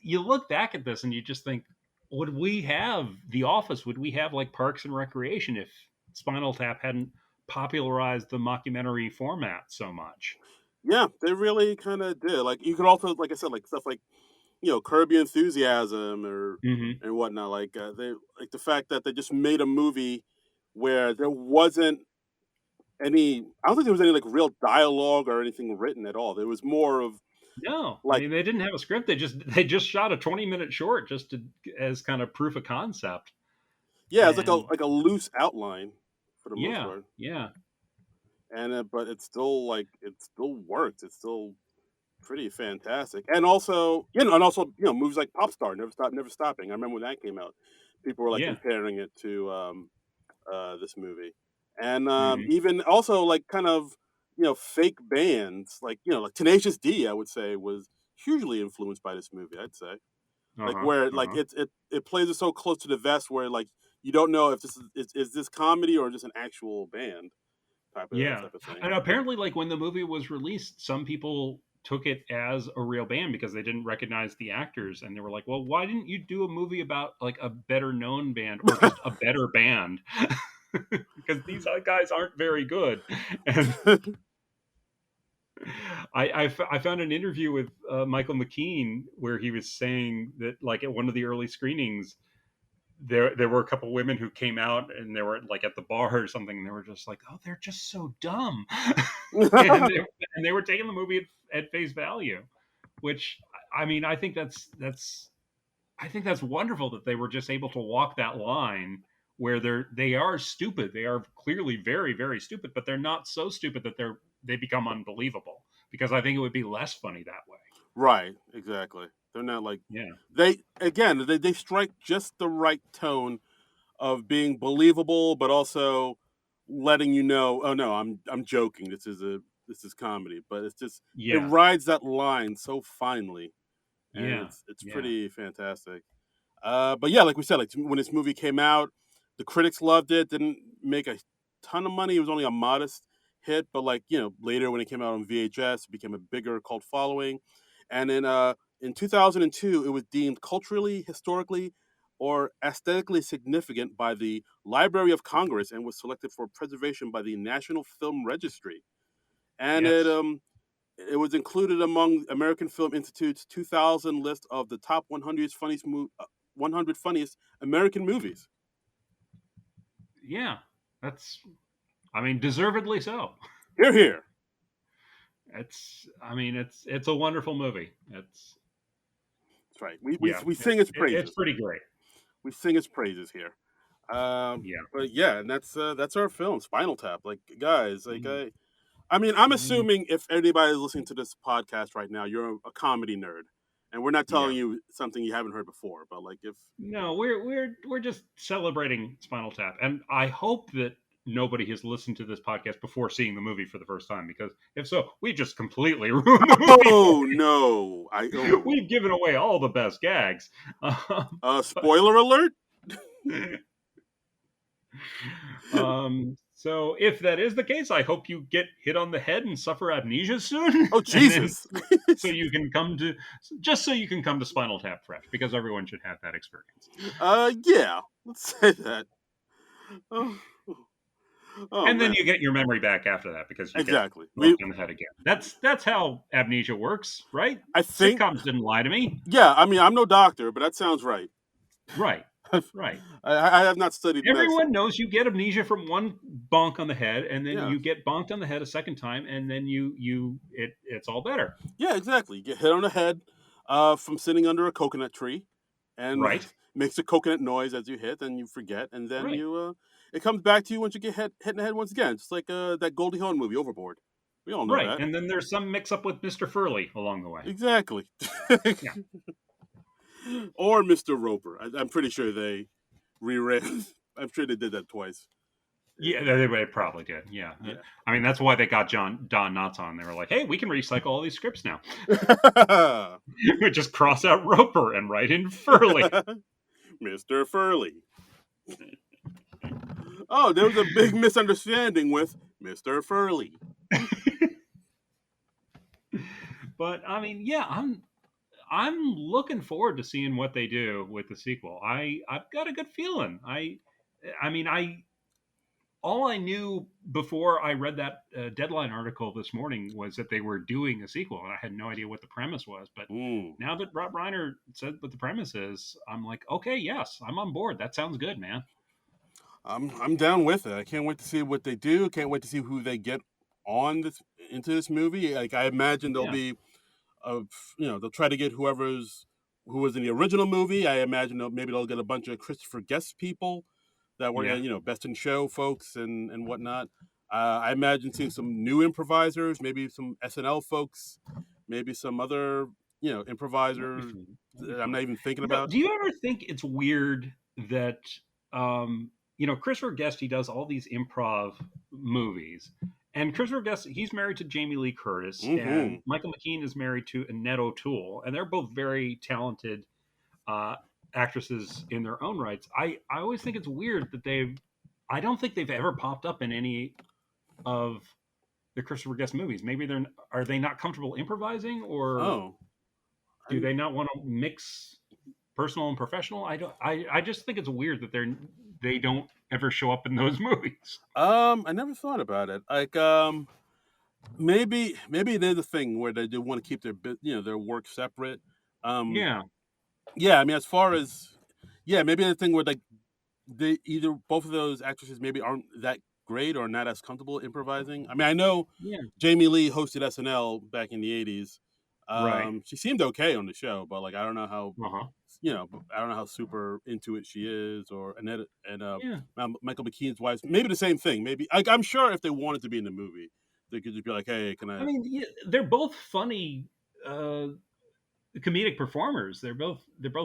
you look back at this and you just think, would we have The Office? Would we have like Parks and Recreation if Spinal Tap hadn't popularized the mockumentary format so much? Yeah, they really kind of did. Like you could also, like I said, like stuff like Curb Your Enthusiasm or Hmm. and whatnot. Like they like the fact that they just made a movie where there wasn't any. I don't think there was any like real dialogue or anything written at all. There was more of No, I like mean they didn't have a script. They just shot a 20-minute short just to as kind of proof of concept. yeah, it's And like a loose outline for the most yeah, part, yeah, and but it's still like it still works. It's still pretty fantastic, and also movies like Popstar, Never Stopping. I remember when that came out, people were like yeah. comparing it to this movie, and Hmm. even also like kind of fake bands like like Tenacious D. I would say was hugely influenced by this movie. I'd say Uh like huh. where Uh like huh. it plays it so close to the vest where like you don't know if is this comedy or just an actual band Yeah, type of thing. and apparently, like when the movie was released, some people took it as a real band because they didn't recognize the actors, and they were like, "Well, why didn't you do a movie about like a better known band or just a better band?" Because these guys aren't very good. And I found an interview with Michael McKean where he was saying that like at one of the early screenings there were a couple women who came out and they were like at the bar or something and they were just like, oh, they're just so dumb. and they, and they were taking the movie at face value, which I mean I think that's wonderful that they were just able to walk that line where they are stupid, they are clearly very very stupid, but they're not so stupid that they become unbelievable, because I think it would be less funny that way. Right, exactly. They're not like Yeah, they strike just the right tone of being believable, but also letting you know, oh no, I'm joking. This is comedy, but it's just it yeah, rides that line so finely, and yeah, it's yeah, pretty fantastic. But yeah, like we said, like when this movie came out, the critics loved it. Didn't make a ton of money. It was only a modest hit, but like later when it came out on VHS, it became a bigger cult following. And then in 2002, it was deemed culturally, historically, or aesthetically significant by the Library of Congress and was selected for preservation by the National Film Registry. And yes, it was included among American Film Institute's 2000 list of the top 100 funniest American movies. yeah. That's, I mean, deservedly so. Here, here. I mean, it's a wonderful movie. It's That's right. Yeah, We sing its it's praises. pretty great. We sing its praises here. Yeah. But yeah, and that's our film, Spinal Tap. Like guys, like Mm, I mean, I'm mm, assuming if anybody is listening to this podcast right now, you're a comedy nerd, and we're not yeah. telling you something you haven't heard before. But like if No, we're just celebrating Spinal Tap, and I hope that nobody has listened to this podcast before seeing the movie for the first time, because if so, we just completely ruined the movie for oh no, I you. We've given away all the best gags. But spoiler alert. so if that is the case, I hope you get hit on the head and suffer amnesia soon, Oh and then Jesus. so you can come to just so you can come to Spinal Tap fresh, because everyone should have that experience. Yeah, let's say that. Oh. Oh And then you man, get your memory back after that because you get exactly. bonked on the head again. That's how amnesia works, right? I think, Sitcoms didn't lie to me. yeah. I mean, I'm no doctor, but that sounds right. Right, right. I have not studied Everyone medicine. knows you get amnesia from one bonk on the head, and then Yeah, you get bonked on the head a second time, and then it's all better. yeah, exactly. You get hit on the head from sitting under a coconut tree, and Right, makes a coconut noise as you hit, and you forget, and then right, it comes back to you once you get hit in the head once again. Just like that Goldie Hawn movie, Overboard. We all know right. that. And then there's some mix up with Mr. Furley along the way. Exactly. Yeah, Or Mr. Roper. I'm pretty sure they reran. I'm sure they did that twice. yeah, they probably did. Yeah, Yeah. I mean that's why they got Don Knotts on. They were like, hey, we can recycle all these scripts now. We just cross out Roper and write in Furley. Mr. Furley. Oh, there was a big misunderstanding with Mr. Furley. But I mean, yeah, I'm looking forward to seeing what they do with the sequel. I've got a good feeling. I mean I all I knew before I read that Deadline article this morning was that they were doing a sequel, and I had no idea what the premise was. But Mm. now that Rob Reiner said what the premise is, I'm like, okay, yes, I'm on board. That sounds good, man. I'm down with it. I can't wait to see what they do. Can't wait to see who they get on this into this movie. Like I imagine there'll Yeah, be they'll try to get who was in the original movie. I imagine maybe they'll get a bunch of Christopher Guest people that were yeah, best in show folks and whatnot. I imagine seeing some new improvisers, maybe some SNL folks, maybe some other that'd be improvisers fun. That'd be that I'm fun. not even thinking You know, about. do you ever think it's weird that Christopher Guest, he does all these improv movies, and Christopher Guest, he's married to Jamie Lee Curtis, Mm-hmm. and Michael McKean is married to Annette O'Toole, and they're both very talented uh, actresses in their own rights. I always think it's weird that I don't think they've ever popped up in any of the Christopher Guest movies. Maybe are they not comfortable improvising, or Oh, do they not want to mix personal and professional? I just think it's weird that they don't ever show up in those movies. I never thought about it. Like, maybe there's a thing where they do want to keep their work separate. Um, Yeah, yeah, I mean, as far as maybe the thing where like they either both of those actresses maybe aren't that great or not as comfortable improvising. I mean, I know yeah, Jamie Lee hosted SNL back in the '80s. right. She seemed okay on the show, but like I don't know how Uh huh. I don't know how super into it she is, or Annette and Yeah. Michael McKean's wife. Maybe the same thing. Maybe I'm sure if they wanted to be in the movie, they could just be like, "Hey, can I I?" mean, yeah, they're both funny comedic performers. They're both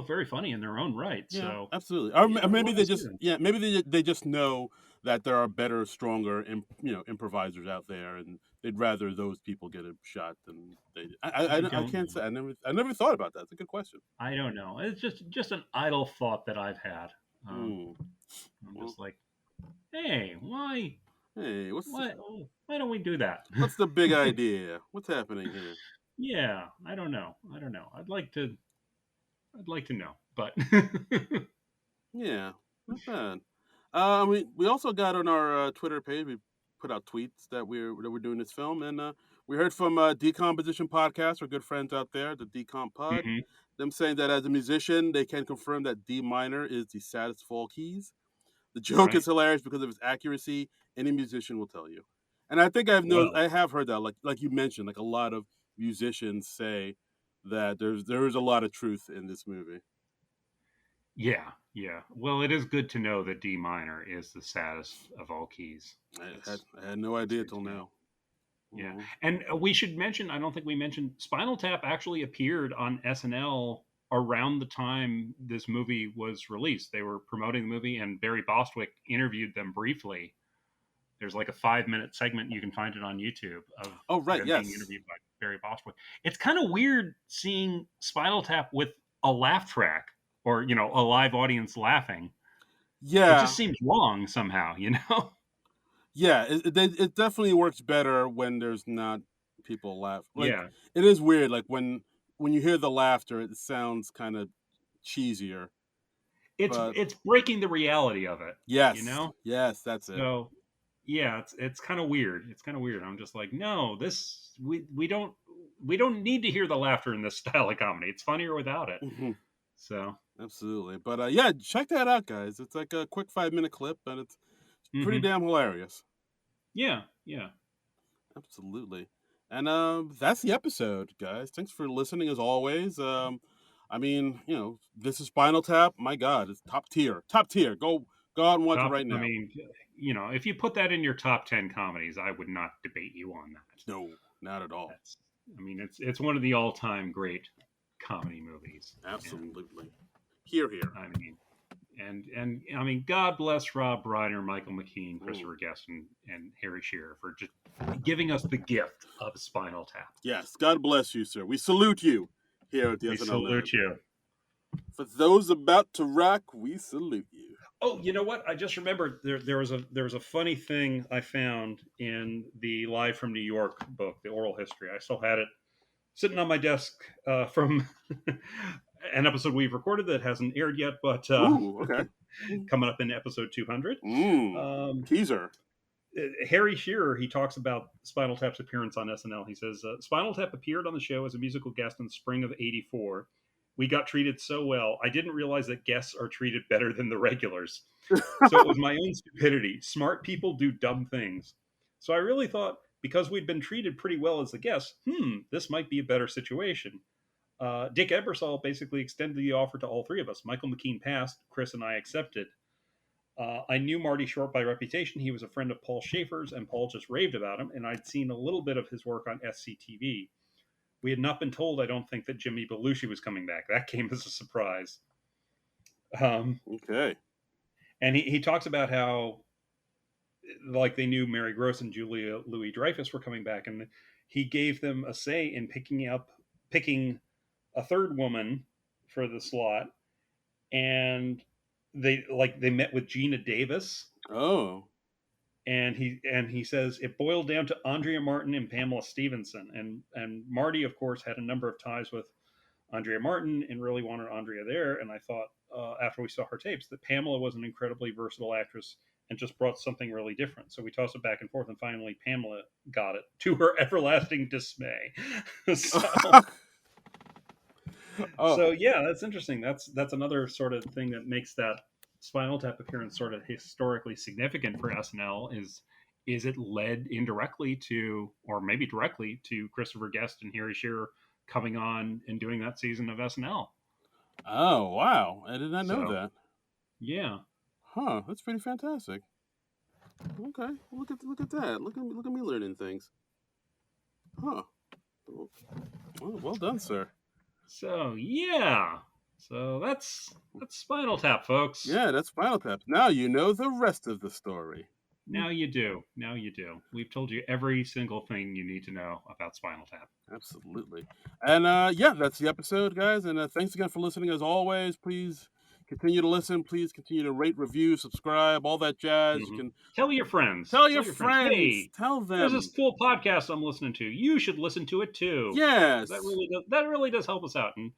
very funny in their own right. Yeah, So absolutely. yeah, Or I'd maybe love to they see just them. maybe they just know that there are better, stronger, improvisers out there, and they'd rather those people get a shot than they. I I don't can't say. know. I never thought about that. It's a good question. I don't know. It's just an idle thought that I've had. Um, Hmm. I'm Well, just like, hey, hey, why, why don't we do that? what's the big idea? What's happening here? Yeah, I don't know. I don't know. I'd like to know, but Yeah, not bad. We also got on our Twitter page. We put out tweets that we're doing this film, and we heard from Decomposition Podcast, our good friends out there, the Decomp Pod. Mhm. Them saying that as a musician, they can confirm that D minor is the saddest of all keys. The joke is Right. hilarious because of its accuracy. Any musician will tell you, and I think Well, I have heard that, like you mentioned, like a lot of musicians say that there is a lot of truth in this movie. yeah, yeah. Well, it is good to know that D minor is the saddest of all keys. I had no That's idea good till to know. now. Yeah, Mhm. and we should mention. I don't think we mentioned Spinal Tap actually appeared on SNL around the time this movie was released. They were promoting the movie, and Barry Bostwick interviewed them briefly. There's like a 5-minute segment, you can find it on YouTube, of Oh right, them being yes. interviewed by Barry Bostwick. It's kind of weird seeing Spinal Tap with a laugh track, or a live audience laughing. It just Yeah, seems wrong somehow, you know? yeah. It definitely works better when there's not people laugh. Like Yeah. it is weird. Like when you hear the laughter, it sounds kind of cheesier. It's But it's breaking the reality of it, you yes, know? yes, that's it. So yeah, it's kind of weird. It's kind of weird. I'm just like, no, this we don't need to hear the laughter in this style of comedy. It's funnier without it. Mhm. So, Absolutely. But yeah, check that out, guys. It's like a quick 5-minute clip, and it's pretty hmm damn hilarious. yeah, yeah. Absolutely. And that's the episode, guys. Thanks for listening as always. I mean, this is Spinal Tap. My God, it's top tier. Top tier. Go out and watch it Top. right I now. mean, if you put that in your top 10 comedies, I would not debate you on that. No, not at all. That's. I mean, it's one of the all time great comedy movies. And Absolutely. Here. I mean, and I mean, God bless Rob Reiner, Michael McKean, Mm. Christopher Guest, and Harry Shearer for just giving us the gift of Spinal Tap. Yes, God bless you, sir. We salute you here at the We SNL salute Nerds. you. For those about to rock, we salute you. Oh, you know what? I just remembered there was a funny thing I found in the Live from New York book, the oral history. I still had it sitting on my desk from an episode we've recorded that hasn't aired yet, but Ooh, okay. coming up in episode 200. Teaser. Harry Shearer, he talks about Spinal Tap's appearance on SNL. He says, Spinal Tap appeared on the show as a musical guest in spring of '84. We got treated so well. I didn't realize that guests are treated better than the regulars. So it was my own stupidity. Smart people do dumb things. So I really thought, because we'd been treated pretty well as the guests, this might be a better situation. Dick Ebersol basically extended the offer to all three of us. Michael McKean passed, Chris and I accepted. I knew Marty Short by reputation. He was a friend of Paul Schaefer's, and Paul just raved about him, and I'd seen a little bit of his work on SCTV. We had not been told, I don't think, that Jimmy Belushi was coming back. That came as a surprise. Okay. And he talks about how, like, they knew Mary Gross and Julia Louis-Dreyfus were coming back, and he gave them a say in picking a third woman for the slot, and they met with Gina Davis. Oh. And he says it boiled down to Andrea Martin and Pamela Stevenson, and Marty, of course, had a number of ties with Andrea Martin and really wanted Andrea there. And I thought after we saw her tapes that Pamela was an incredibly versatile actress and just brought something really different. So we tossed it back and forth, and finally Pamela got it, to her everlasting dismay. so, so yeah, that's interesting. That's another sort of thing that makes that Spinal Tap appearance sort of historically significant for SNL. Is it led indirectly to, or maybe directly to, Christopher Guest and Harry Shearer coming on and doing that season of SNL? Oh, wow. I did not know that. Yeah. Huh, that's pretty fantastic. Okay, look at that. Look at me learning things. Huh. Well done, sir. So yeah. So that's Spinal Tap, folks. Yeah, that's Spinal Tap. Now you know the rest of the story. Now you do. Now you do. We've told you every single thing you need to know about Spinal Tap. Absolutely. And yeah, that's the episode, guys. And thanks again for listening. As always, please continue to listen. Please continue to rate, review, subscribe, all that jazz. Mm-hmm. You can tell your friends. Tell your friends. Hey, tell them. There's this cool podcast I'm listening to. You should listen to it too. Yes. That really does help us out. And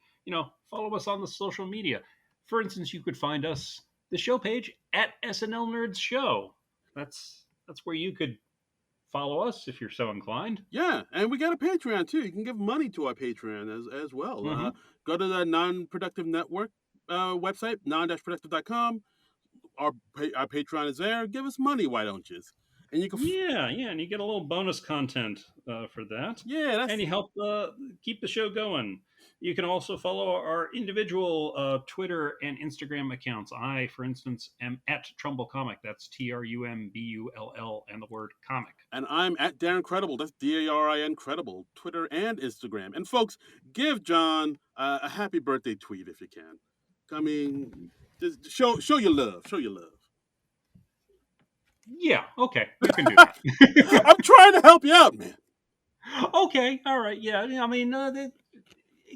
follow us on the social media. For instance, you could find us the show page at SNL Nerds Show. That's where you could follow us if you're so inclined. Yeah, and we got a Patreon too. You can give money to our Patreon as well. Mm-hmm. Go to the Non-Productive Network website, Non-Productive.com. Our Patreon is there. Give us money, why don't you? And you can and you get a little bonus content for that. Yeah, and you help keep the show going. You can also follow our individual Twitter and Instagram accounts. I, for instance, am at Trumbull Comic. That's TRUMBULL and the word comic. And I'm at Darren Credible. That's DARIN Credible. Twitter and Instagram. And folks, give John a happy birthday tweet if you can. I mean, just show your love. Show your love. Yeah, okay. You can do that. I'm trying to help you out, man. Okay, all right. Yeah, I mean,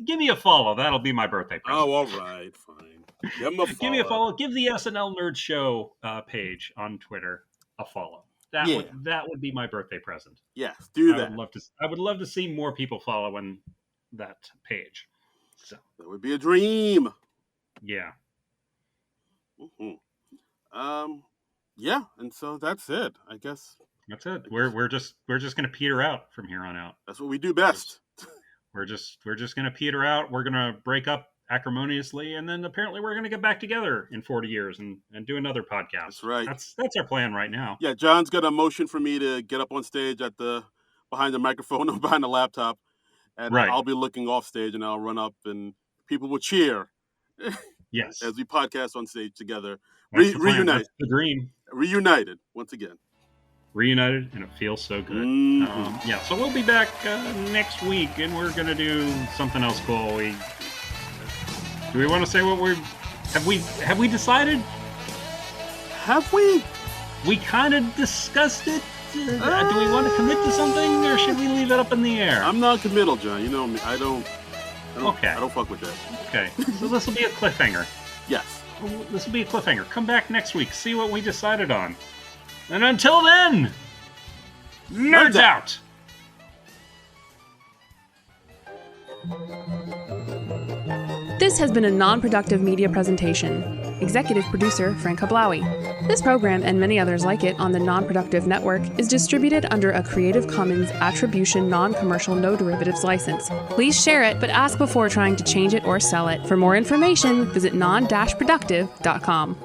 give me a follow. That'll be my birthday present. Oh, all right, fine. Give me a follow. Give the SNL Nerd Show page on Twitter a follow. That would be my birthday present. Yes, do that. I would love to see more people following that page. So that would be a dream. Yeah. Mm-hmm. Yeah, and so that's it. I guess that's it. We're just gonna peter out from here on out. that's what we do best. We're just gonna peter out. We're gonna break up acrimoniously, and then apparently we're gonna get back together in 40 years and do another podcast. That's right. That's our plan right now. Yeah, John's got a motion for me to get up on stage behind the microphone or behind the laptop, and I'll be looking off stage, and I'll run up, and people will cheer. Yes, as we podcast on stage together. Reunite. That's the dream. Reunited once again. Reunited, and it feels so good. Mm-hmm. So we'll be back next week, and we're gonna do something else cool. Do we want to say what have we decided? Have we? We kind of discussed it. Do we want to commit to something, or should we leave it up in the air? I'm not committal, John. You know me. I don't fuck with that. Okay. So this will be a cliffhanger. Yes. This will be a cliffhanger. Come back next week. See what we decided on. And until then, nerds out! This has been a non-productive media presentation. Executive producer, Frank Hablawi. This program and many others like it on the Non-Productive Network is distributed under a Creative Commons Attribution Non-Commercial No Derivatives license. Please share it, but ask before trying to change it or sell it. For more information, visit non-productive.com.